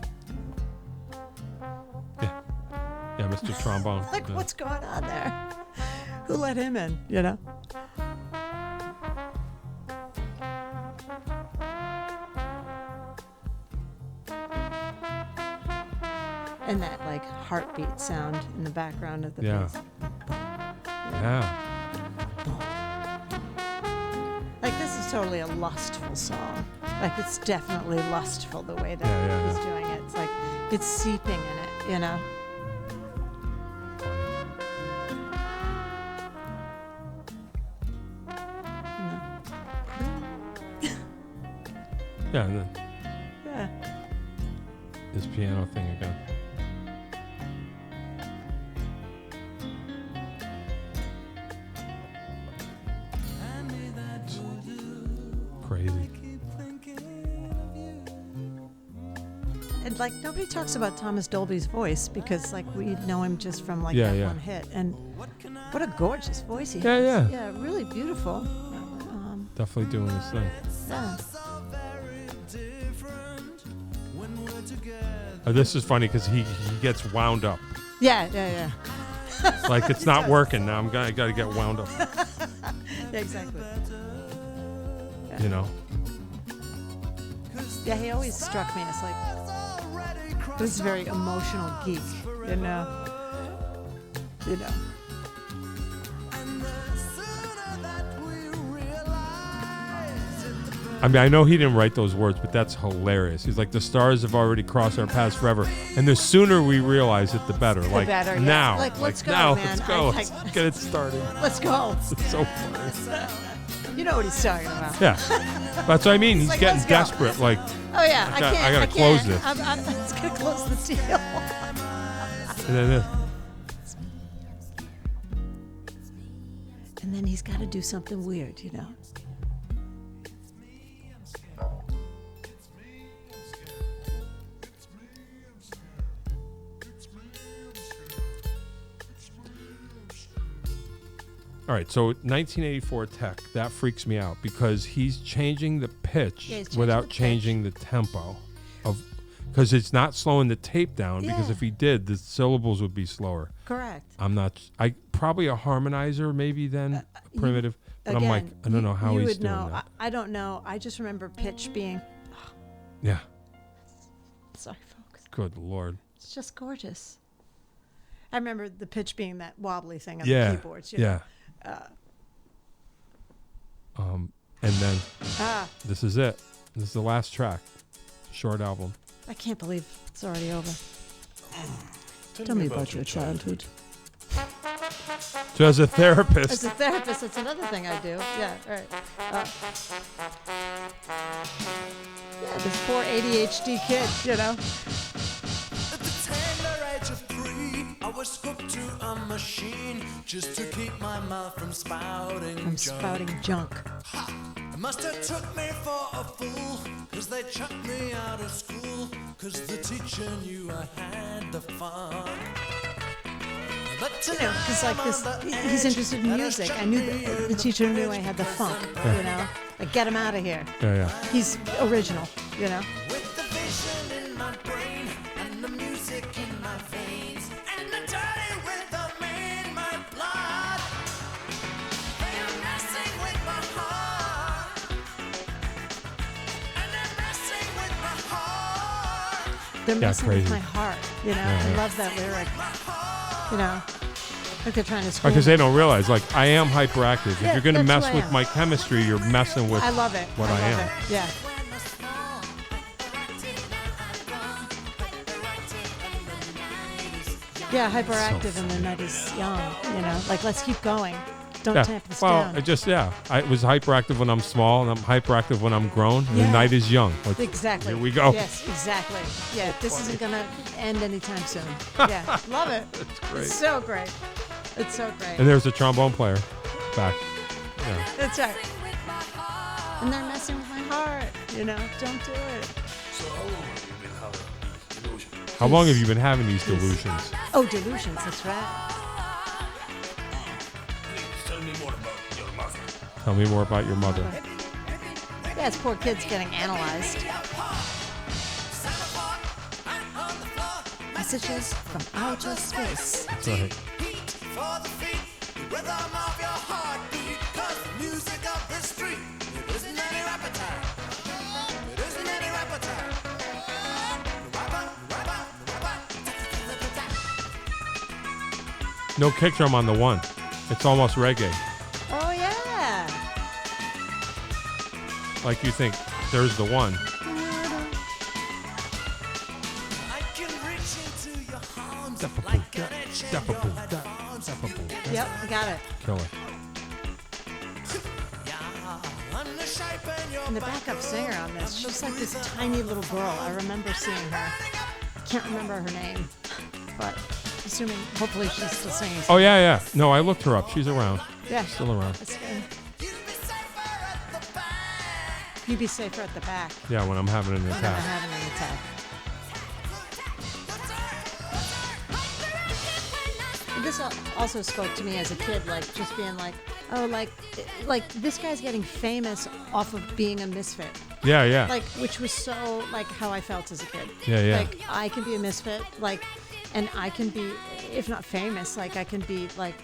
Yeah, Mr. Trombone. Like, what's going on there? Who let him in, you know? And that, like, heartbeat sound in the background of the piece. Like, this is totally a lustful song. Like, it's definitely lustful the way that he's doing it. It's like, it's seeping in it, you know? And then this piano thing again. Crazy. And like nobody talks about Thomas Dolby's voice because like we know him just from like that one hit, and what a gorgeous voice he has. Yeah, really beautiful. Definitely doing his thing. Yeah. This is funny because he gets wound up. Yeah. Like it's not working now. I got to get wound up. Yeah, exactly. You know. Yeah, he always struck me as like this very emotional geek, you know. I mean, I know he didn't write those words, but that's hilarious. He's like, the stars have already crossed our paths forever, and the sooner we realize it, the better. The like better, now, like let's go, now, man. let's go. Let's get it started. Let's go. It's so funny. You know what he's talking about. Yeah, that's what I mean. He's like, getting desperate. Like, oh yeah, I gotta close this. I'm just gonna close the deal. And then he's got to do something weird, you know. All right, so 1984 tech, that freaks me out because he's changing the pitch without changing the tempo because it's not slowing the tape down because if he did, the syllables would be slower. Correct. Probably a harmonizer maybe then, primitive, but again, I'm like, I don't know how he's doing that. I don't know. I just remember pitch being... Yeah. Sorry, folks. Good Lord. It's just gorgeous. I remember the pitch being that wobbly thing on the keyboards. You know? And then this is it. This is the last track. Short album. I can't believe it's already over. Tell me about your childhood. So as a therapist, As a therapist, that's another thing I do. Yeah, right. Yeah, this poor ADHD kid, you know. At the tender age of 3, I was hooked to a machine just to keep my mouth from spouting I'm junk. spouting junk. It must have took me for a fool, 'cause they chucked me out of school, 'cause the teacher knew I had the fun. But You know, because like this, he's interested in music. I knew the teacher knew I had the funk, you know. Like, get him out of here. yeah. He's original, you know. with the vision in my brain and the music in my veins and the dirty rhythm in my blood, they're messing with my heart, and they're messing with my heart. They're messing with crazy. my heart, you know. Yeah, I yeah. love that lyric. You know, like they're trying to school Because me. they don't realize, like, I am hyperactive. If Yeah, you're gonna that's mess who I with am. my chemistry, you're messing with I love it. what I I love am. it. Yeah. Yeah, hyperactive and the night is young, you know. Like, let's keep going. Don't Yeah. tamp this Well, down. it just I was hyperactive when I'm small, and I'm hyperactive when I'm grown. And the Yeah. night is young. Like, Exactly. Here we go. Yes, exactly. Yeah, this isn't going to end anytime soon. Yeah, love it. It's great. It's so great. It's so great. And there's a trombone player back. Yeah. That's right. And they're messing with my heart, you know. Don't do it. So how long have you been having these delusions? How long have you been having these delusions? Oh, delusions, that's right. Please tell me more about your mother. Tell me more about your mother. Yeah, it's poor kids getting analyzed. Messages from outer space. That's right. Heat for the feet, the rhythm of your heartbeat, 'cause the music of the street, it isn't any appetite. It isn't any appetite. No kick drum on the one. It's almost reggae. Oh, yeah. Like you think, there's the one. I can reach into your arms Step-a-boom, like an itch in step-a-boom, your headphones. step-a-boom. Yep, I got it. Killer. Yeah, and the shape in your And the backup singer on this, she's like this tiny little girl. I remember seeing her. I can't remember her name, but assuming, hopefully she's still singing. Oh, yeah. No, I looked her up. She's around. Yeah. Still around. That's good. You'd be safer at the back. Yeah, when I'm having an Never attack. having an attack. This also spoke to me as a kid, like just being like, oh, like this guy's getting famous off of being a misfit. Yeah. Like, which was so like how I felt as a kid. Yeah. Like, I can be a misfit, like, and I can be, if not famous, like I can be like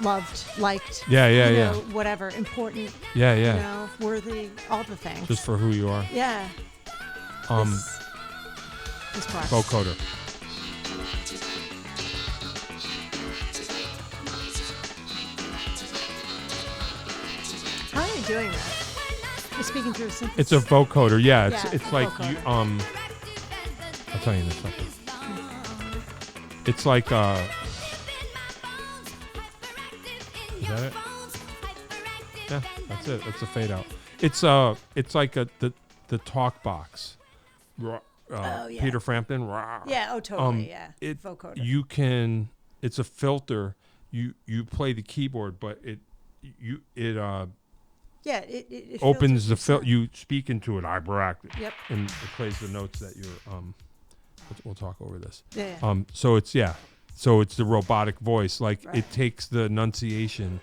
loved, liked. Yeah. You know, whatever, important. Yeah. You know, worthy, all the things. Just for who you are. Yeah. This part. Vocoder. How are you doing that? You're speaking through a synthesis. It's a vocoder. Yeah, Yeah, it's a like vocoder. you I'll tell you in a second. It's like is that it? Yeah, that's it. That's a fade out. It's like the talk box. yeah. Peter Frampton. Rah. Yeah, oh, totally, yeah. It Vocoder. you can. It's a filter. You play the keyboard, but it Yeah, it opens filters the sound. you speak into it hyperactive. Yep. And it plays the notes that you're we'll talk over this. Yeah. So it's the robotic voice. Like Right. it takes the enunciation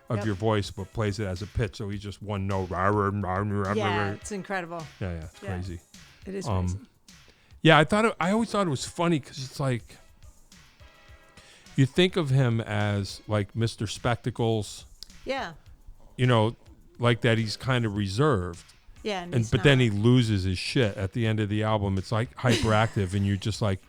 of Yep. your voice but plays it as a pitch, so he's just one note. Yeah, it's incredible. Yeah, it's Yeah. crazy. It is crazy. Yeah, I always thought it was funny because it's like you think of him as like Mr. Spectacles, Yeah. you know, like that he's kind of reserved. Yeah, and And he's but then not. he loses his shit at the end of the album. It's like hyperactive, and you're just like,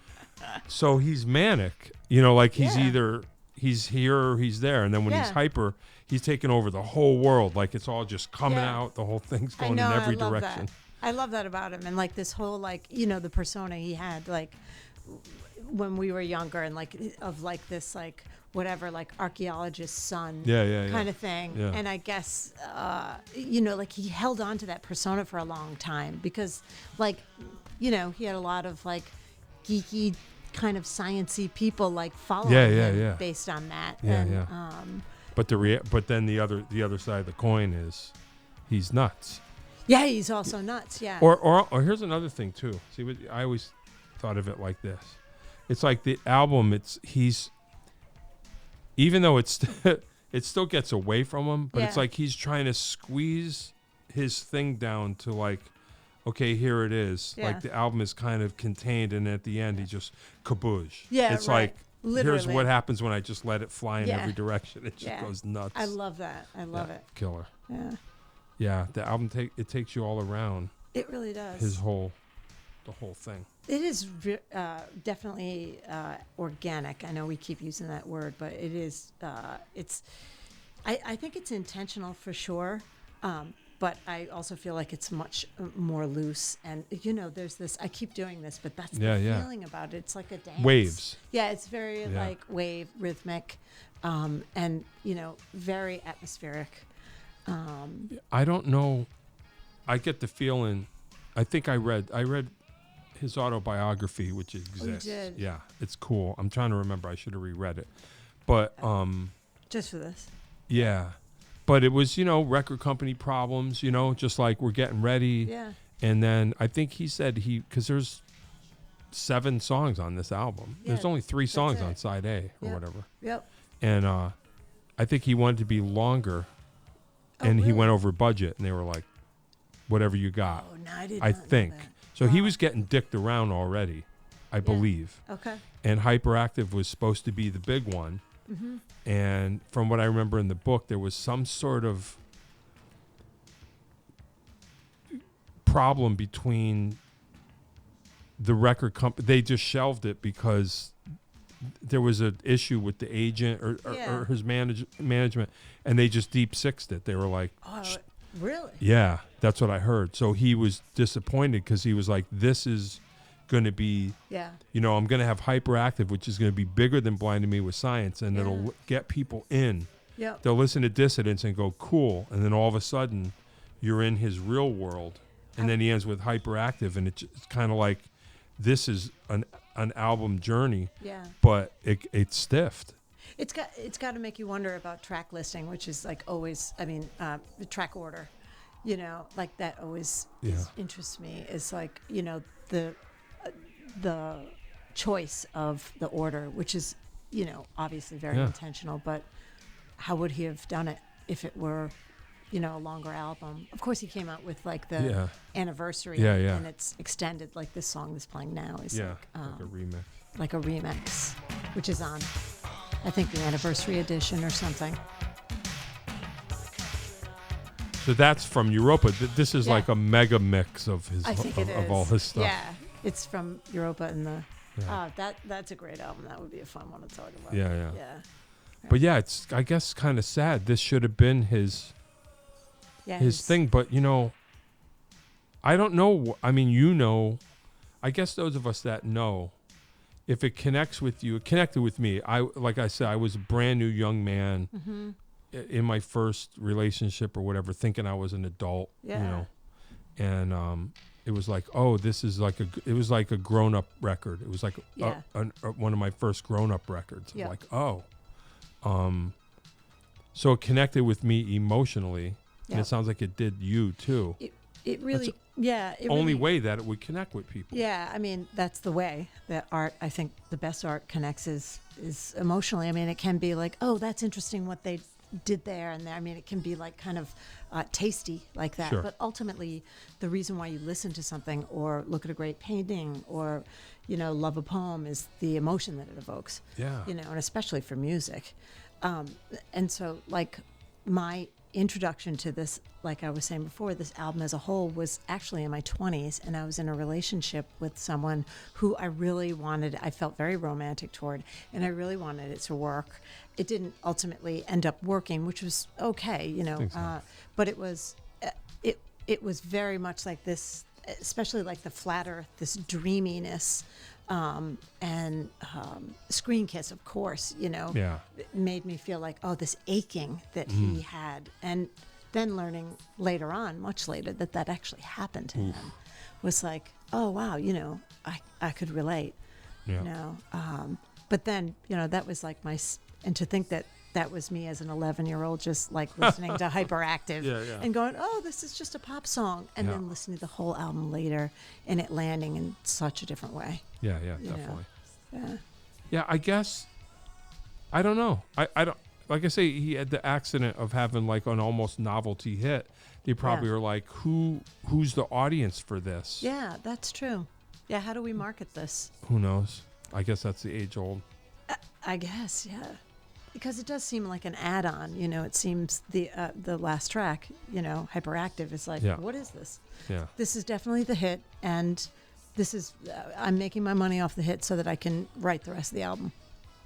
so he's manic, you know, like he's Yeah. either he's here or he's there, and then when he's Yeah. hyper, he's taking over the whole world. Like it's all just coming Yeah. out. The whole thing's I going know, in every I love direction. That. I love that about him, and like this whole like the persona he had like when we were younger, and like of like this like whatever, like archaeologist's son Yeah. kind of thing. Yeah. And I guess, like he held on to that persona for a long time because, like, he had a lot of like geeky kind of sciencey people like following him based on that. But but then the other side of the coin is he's nuts. Yeah, he's also nuts. Yeah. Or here's another thing too. See, I always thought of it like this. It's like the album. He's even though it still gets away from him, but it's like he's trying to squeeze his thing down to like, okay, here it is. Yeah. Like the album is kind of contained, and at the end he just kaboosh. Yeah, it's right. like Literally. here's what happens when I just let it fly in every direction. It just goes nuts. I love that. I love it. Killer. Yeah. Yeah, the album it takes you all around. It really does. The whole thing. It is definitely organic. I know we keep using that word, but it is. I think it's intentional for sure, but I also feel like it's much more loose. And there's this. I keep doing this, but that's the feeling about it. It's like a dance. Waves. Yeah, it's very like wave rhythmic, and very atmospheric. I don't know. I get the feeling. I think I read his autobiography, which exists. You did? Yeah, it's cool. I'm trying to remember. I should have reread it, but just for this. Yeah, but it was record company problems. Just like we're getting ready. Yeah. And then I think he said because there's 7 songs on this album. Yeah, there's only 3 songs it. on side A or whatever. Yep. And I think he wanted to be longer. Oh, And he really? went over budget, and they were like, "Whatever you got." Oh, no, I did I not know think that. so. He was getting dicked around already, I believe. Okay. And Hyperactive was supposed to be the big one. Mm-hmm. And from what I remember in the book, there was some sort of problem between the record company. They just shelved it because there was an issue with the agent or his management, and they just deep sixed it. They were like, Oh, really? yeah, that's what I heard. So he was disappointed because he was like, this is going to be, I'm going to have Hyperactive, which is going to be bigger than Blinding Me with Science, and it'll get people in. Yep. They'll listen to Dissidents and go, cool. And then all of a sudden, you're in his real world. And then he ends with Hyperactive, and it's kind of like, this is an album journey, but it stiffed. It's got to make you wonder about track listing, which is like always. I mean, the track order, like that always interests me. Is like the choice of the order, which is obviously very intentional. But how would he have done it if it were a longer album? Of course, he came out with like the anniversary, and it's extended. Like this song that's playing now is like a remix. Like a remix, which is on, I think, the anniversary edition or something. So that's from Europa. This is like a mega mix of his I think it is. of all his stuff. Yeah, it's from Europa and the. That's a great album. That would be a fun one to talk about. Yeah. But it's I guess kind of sad. This should have been his thing, but I don't know. I mean, I guess those of us that know, if it connects with you, it connected with me. Like I said, I was a brand new young man in my first relationship or whatever, thinking I was an adult, and it was like, oh, this is like it was like a grown up record. It was like one of my first grown up records. Yeah. Like, oh, so it connected with me emotionally. And it sounds like it did you too. It really, only way that it would connect with people. Yeah, I mean, that's the way that art, I think the best art connects is emotionally. I mean, it can be like, oh, that's interesting what they did there and there. I mean, it can be like kind of tasty like that. Sure. But ultimately, the reason why you listen to something or look at a great painting or, love a poem is the emotion that it evokes. Yeah. And especially for music. And so, like, my introduction to this, like I was saying before, this album as a whole was actually in my 20s, and I was in a relationship with someone who I felt very romantic toward, and I really wanted it to work. It didn't ultimately end up working, which was okay, but it was very much like this, especially like the flat earth, this dreaminess and Screen Kiss, of course, Yeah. it made me feel like, oh, this aching that he had. And then learning later on, much later, that actually happened to him was like, oh, wow, I could relate, Yeah. But then, that was like and to think that was me as an 11-year-old, just like listening to Hyperactive Yeah. and going, oh, this is just a pop song. And then listening to the whole album later and it landing in such a different way. Yeah, you know. definitely. Yeah. Yeah, I guess, I don't know. I don't, like I say, he had the accident of having like an almost novelty hit. They probably were like, who's the audience for this? Yeah, that's true. Yeah, how do we market this? Who knows? I guess that's the age old. I guess, yeah. Because it does seem like an add-on, it seems the last track, Hyperactive is like, what is this? Yeah. This is definitely the hit, and this is, I'm making my money off the hit so that I can write the rest of the album.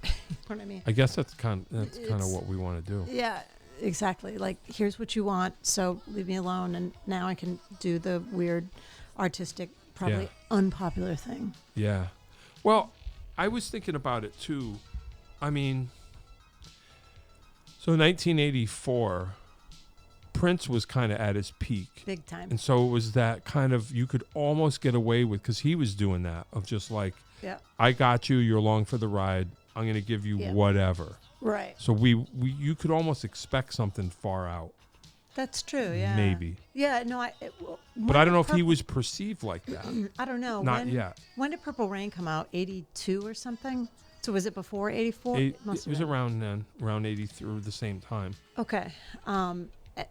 You know what I mean? I guess that's kind of what we want to do. Yeah, exactly. Like, here's what you want, so leave me alone, and now I can do the weird, artistic, probably unpopular thing. Yeah. Well, I was thinking about it too. I mean, so 1984, Prince was kind of at his peak. Big time. And so it was that kind of, you could almost get away with, because he was doing that, of just like, I got you, you're along for the ride, I'm going to give you whatever. Right. So you could almost expect something far out. That's true, yeah. Maybe. Yeah, no, But I don't know if he was perceived like that. I don't know. Not yet. When did Purple Rain come out? 82 or something? So was it before 84? It was around then, around 83, the same time. Okay.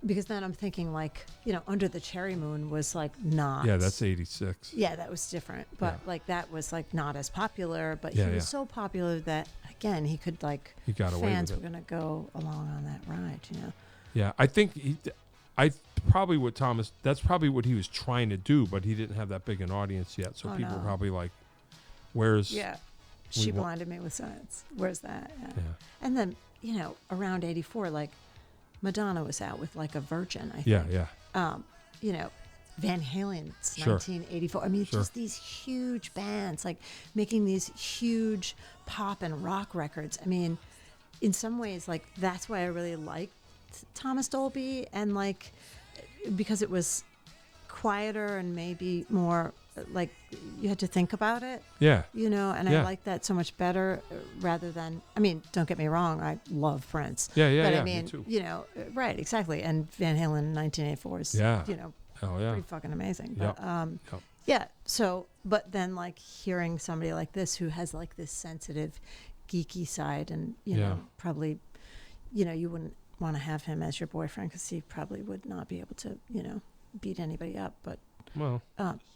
Because then I'm thinking like, Under the Cherry Moon was like not. Yeah, that's 86. Yeah, that was different. But like that was like not as popular. But Yeah, he was so popular that, again, he could like, he got away fans with were going to go along on that ride, Yeah, I think that's probably what he was trying to do, but he didn't have that big an audience yet. So people were probably like, where's. Yeah. She blinded me with science. Where's that? Yeah. And then, around 84, like Madonna was out with like a Virgin, I think. Yeah. Van Halen's Sure. 1984. I mean, Sure. just these huge bands, like making these huge pop and rock records. I mean, in some ways, like that's why I really liked Thomas Dolby, and like because it was quieter and maybe more like you had to think about it. Yeah. And I like that so much better rather than, I mean, don't get me wrong, I love Prince. Yeah, but yeah, I mean, me too. Right, exactly. And Van Halen in 1984 is, Oh, yeah. pretty fucking amazing. Yep. But, yeah. So, but then like hearing somebody like this who has like this sensitive, geeky side, and probably, you wouldn't want to have him as your boyfriend because he probably would not be able to, beat anybody up. But, Well,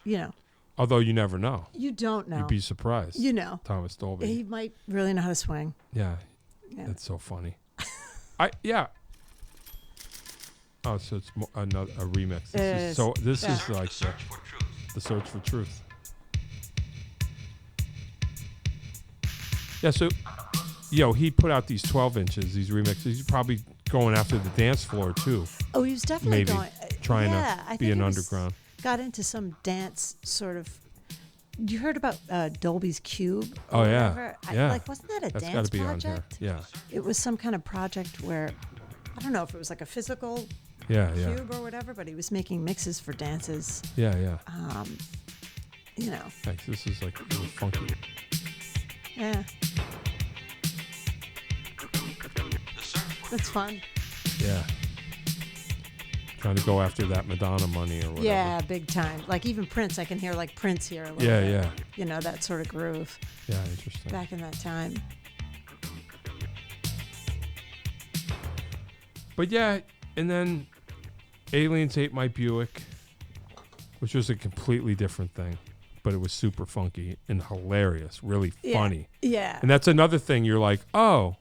you although you never know. you don't know. You'd be surprised. Thomas Dolby. He might really know how to swing. Yeah. Yeah. That's so funny. Oh, so it's a remix. This is like the search for truth. Yeah, so he put out these 12 inches, these remixes. He's probably going after the dance floor too. Oh, he was definitely Maybe going. trying I to think be he an was- underground. Got into some dance sort of. You heard about Dolby's Cube? Oh, or yeah. whatever? Yeah. Wasn't that a That's dance got to be project? on here. Yeah. It was some kind of project where, I don't know if it was like a physical Yeah. cube or whatever, but he was making mixes for dances. Yeah. Thanks. This is like really funky. Yeah. That's fun. Yeah. Trying to go after that Madonna money or whatever. Yeah, big time. Like even Prince, I can hear like Prince here a little Yeah, bit. yeah. That sort of groove Yeah, interesting. back in that time. But yeah, and then Aliens Ate My Buick, which was a completely different thing, but it was super funky and hilarious, really funny. Yeah. And that's another thing. You're like, oh,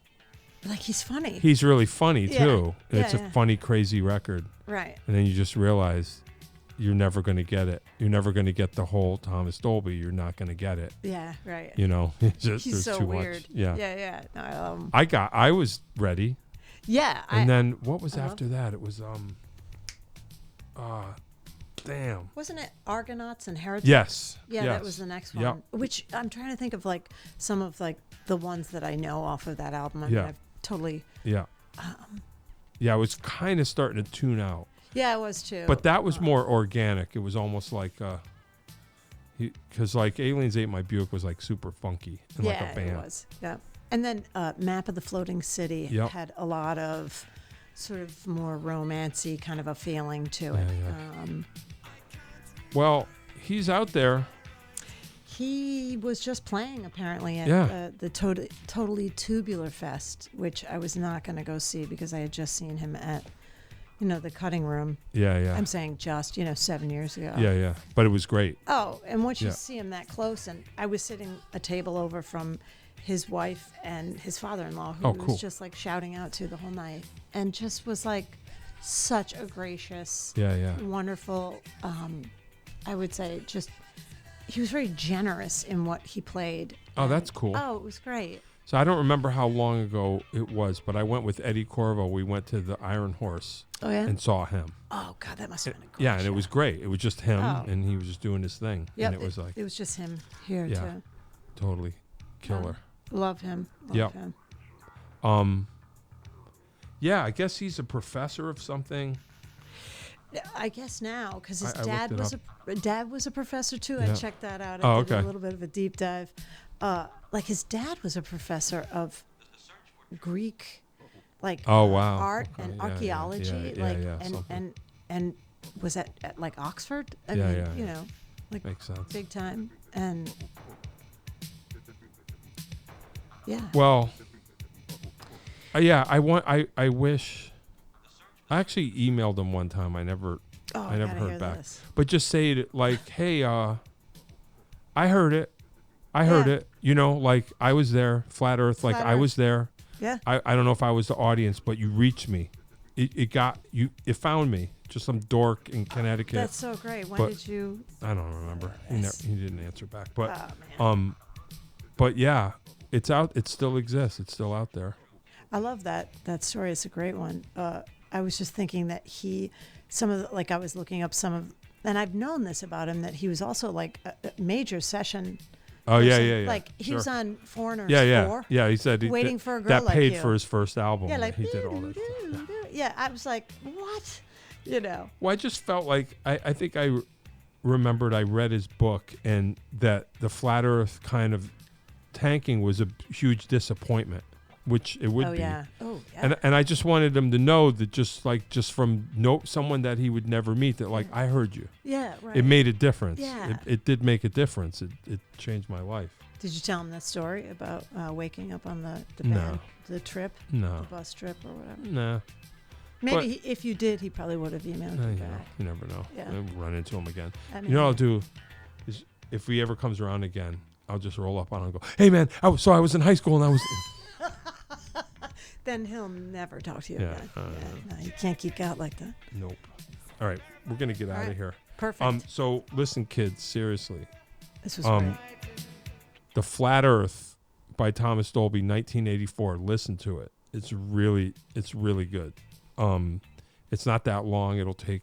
Like he's funny. he's really funny too. And Yeah, it's yeah. a funny, crazy record. Right. And then you just realize you're never going to get it. You're never going to get the whole Thomas Dolby. You're not going to get it. Yeah, right. It's just, He's there's so too weird. much. Yeah. Yeah. No, I was ready. yeah. And then what was after that? It was damn. Wasn't it Argonauts and Heretics? Yes. Yeah, yes. that was the next one. Yep. Which I'm trying to think of like some of like the ones that I know off of that album. I mean, Yeah. I've totally. Yeah. Yeah, I was kind of starting to tune out. Yeah, it was too. But that was more organic. It was almost like, because like Aliens Ate My Buick was like super funky and like a band. It was. Yeah. And then Map of the Floating City Yep. had a lot of sort of more romancy kind of a feeling to it. Yeah. Well, he's out there. He was just playing apparently at Yeah. the Totally Tubular Fest, which I was not going to go see because I had just seen him at, the Cutting Room. Yeah, yeah. I'm saying just, 7 years ago. Yeah, yeah. But it was great. Oh, and once you Yeah. see him that close, and I was sitting a table over from his wife and his father-in-law, who cool. was just like shouting out to the whole night, and just was like such a gracious, Yeah, yeah. wonderful. I would say just he was very generous in what he played. Oh, and- that's cool. Oh, it was great. So I don't remember how long ago it was, but I went with Eddie Corvo. We went to the Iron Horse Oh yeah. and saw him. Oh God, that must have been a great Yeah, and it show. was great. It was just him, Oh. and he was just doing his thing. Yep, And it was like it was just him here Yeah. too. totally killer. Love him. Love Yep. him. Yeah, I guess he's a professor of something. I guess now, because his I looked dad it was a professor too. Yeah. I checked that out. Oh, I did okay. a little bit of a deep dive. Like his dad was a professor of Greek, like Oh, wow. art Okay, and yeah, archaeology, yeah, like yeah, and, something. and was at like Oxford. I Yeah, mean, yeah. like Makes sense. big time. And yeah, Well, yeah, I wish. I actually emailed him one time. I never I never gotta heard hear back. this. But just say it like, hey, I heard it. I heard Yeah. it. Like I was there, Flat Earth, like Flat I Earth. was there. Yeah, I don't know if I was the audience, but you reached me. It got you. It found me. Just some dork in Connecticut. that's so great. When but- did you? I don't remember. Yes. He didn't answer back. But Oh man, but yeah, it's out. It still exists. It's still out there. I love that story. It's a great one. I was just thinking that I was looking up some of, and I've known this about him, that he was also like a major session. Oh yeah, person. yeah, yeah. Like he was Sure. on Foreigners Yeah, yeah, 4. yeah. He said Waiting for a Girl that Like paid You. for his first album. Yeah, like he did all that. doo, Stuff. doo, doo. Yeah, I was like, what? Well, I just felt like I think I remembered I read his book and that the Flat Earth kind of tanking was a huge disappointment, which it would Oh be. yeah. Oh yeah. And I just wanted him to know that just from someone that he would never meet, that like I heard you. Yeah. Right. It made a difference. Yeah. It did make a difference. It changed my life. Did you tell him that story about waking up on the No. band, the trip, No. the bus trip or whatever? Nah. Maybe if you did, he probably would have emailed you back. You never know. Yeah. I'll run into him again. I mean, You know what I'll do is if he ever comes around again, I'll just roll up on him and go, hey man, I was in high school and I was then he'll never talk to you Yeah, again. No, you can't geek out like that. Nope. All right, we're gonna get out right. of here. Perfect. So listen, kids, seriously. This was great. The Flat Earth by Thomas Dolby, 1984. Listen to it. It's really good. It's not that long. It'll take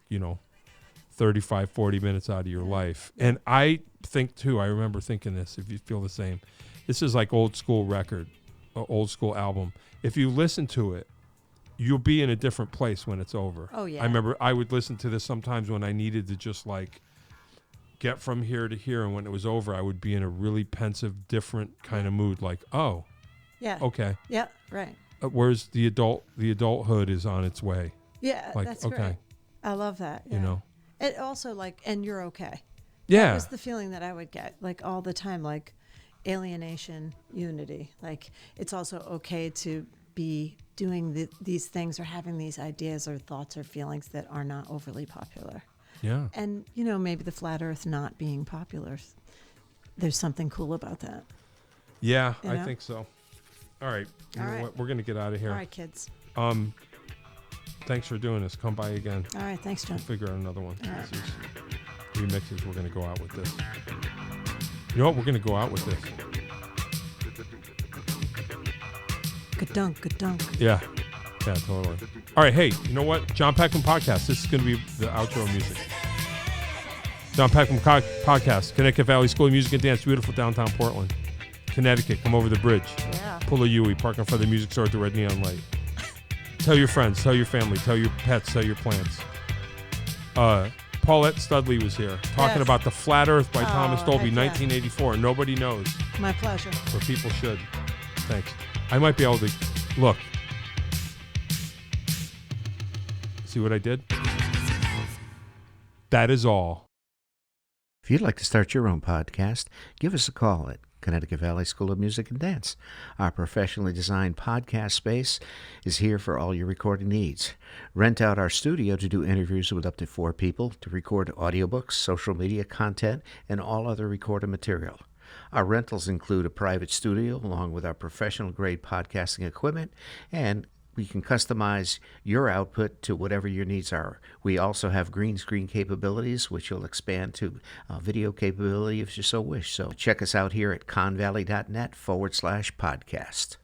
35, 40 minutes out of your life. And I think too, I remember thinking this, if you feel the same, this is like old school record, old school album. If you listen to it, you'll be in a different place when it's over. Oh, yeah. I remember I would listen to this sometimes when I needed to just like get from here to here. And when it was over, I would be in a really pensive, different kind of mood. Like, oh, Yeah. okay. Yeah. Right. Whereas the adulthood is on its way. Yeah. Like, that's okay. great. I love that. Yeah. It also and you're okay. That Yeah. was the feeling that I would get like all the time, like alienation, unity. Like it's also okay to be doing these things or having these ideas or thoughts or feelings that are not overly popular. Yeah. And, maybe the flat earth not being popular, there's something cool about that. Yeah, You I know? think so. All right. You All know right. what? We're going to get out of here. All right, kids. Thanks for doing this. Come by again. All right. Thanks, John. We'll figure out another one. All right. This is remixes. We're going to go out with this. You know what? We're going to go out with this. Good dunk. Yeah. Yeah, totally. All right. Hey, you know what? John Peckman Podcast. This is going to be the outro music. Don Peckman Podcast, Connecticut Valley School of Music and Dance, beautiful downtown Portland, Connecticut. Come over the bridge. Yeah. Pull a Yui, park in front of the music store at the red neon light. Tell your friends, tell your family, tell your pets, tell your plants. Paulette Studley was here talking Yes. about The Flat Earth by Thomas Dolby, heck yeah. 1984. Nobody knows, My pleasure. but people should. Thanks. I might be able to look. See what I did? That is all. If you'd like to start your own podcast, give us a call at Connecticut Valley School of Music and Dance. Our professionally designed podcast space is here for all your recording needs. Rent out our studio to do interviews with up to 4 people, to record audiobooks, social media content, and all other recorded material. Our rentals include a private studio along with our professional-grade podcasting equipment, and we can customize your output to whatever your needs are. We also have green screen capabilities, which will expand to video capability if you so wish. So check us out here at convalley.net/podcast.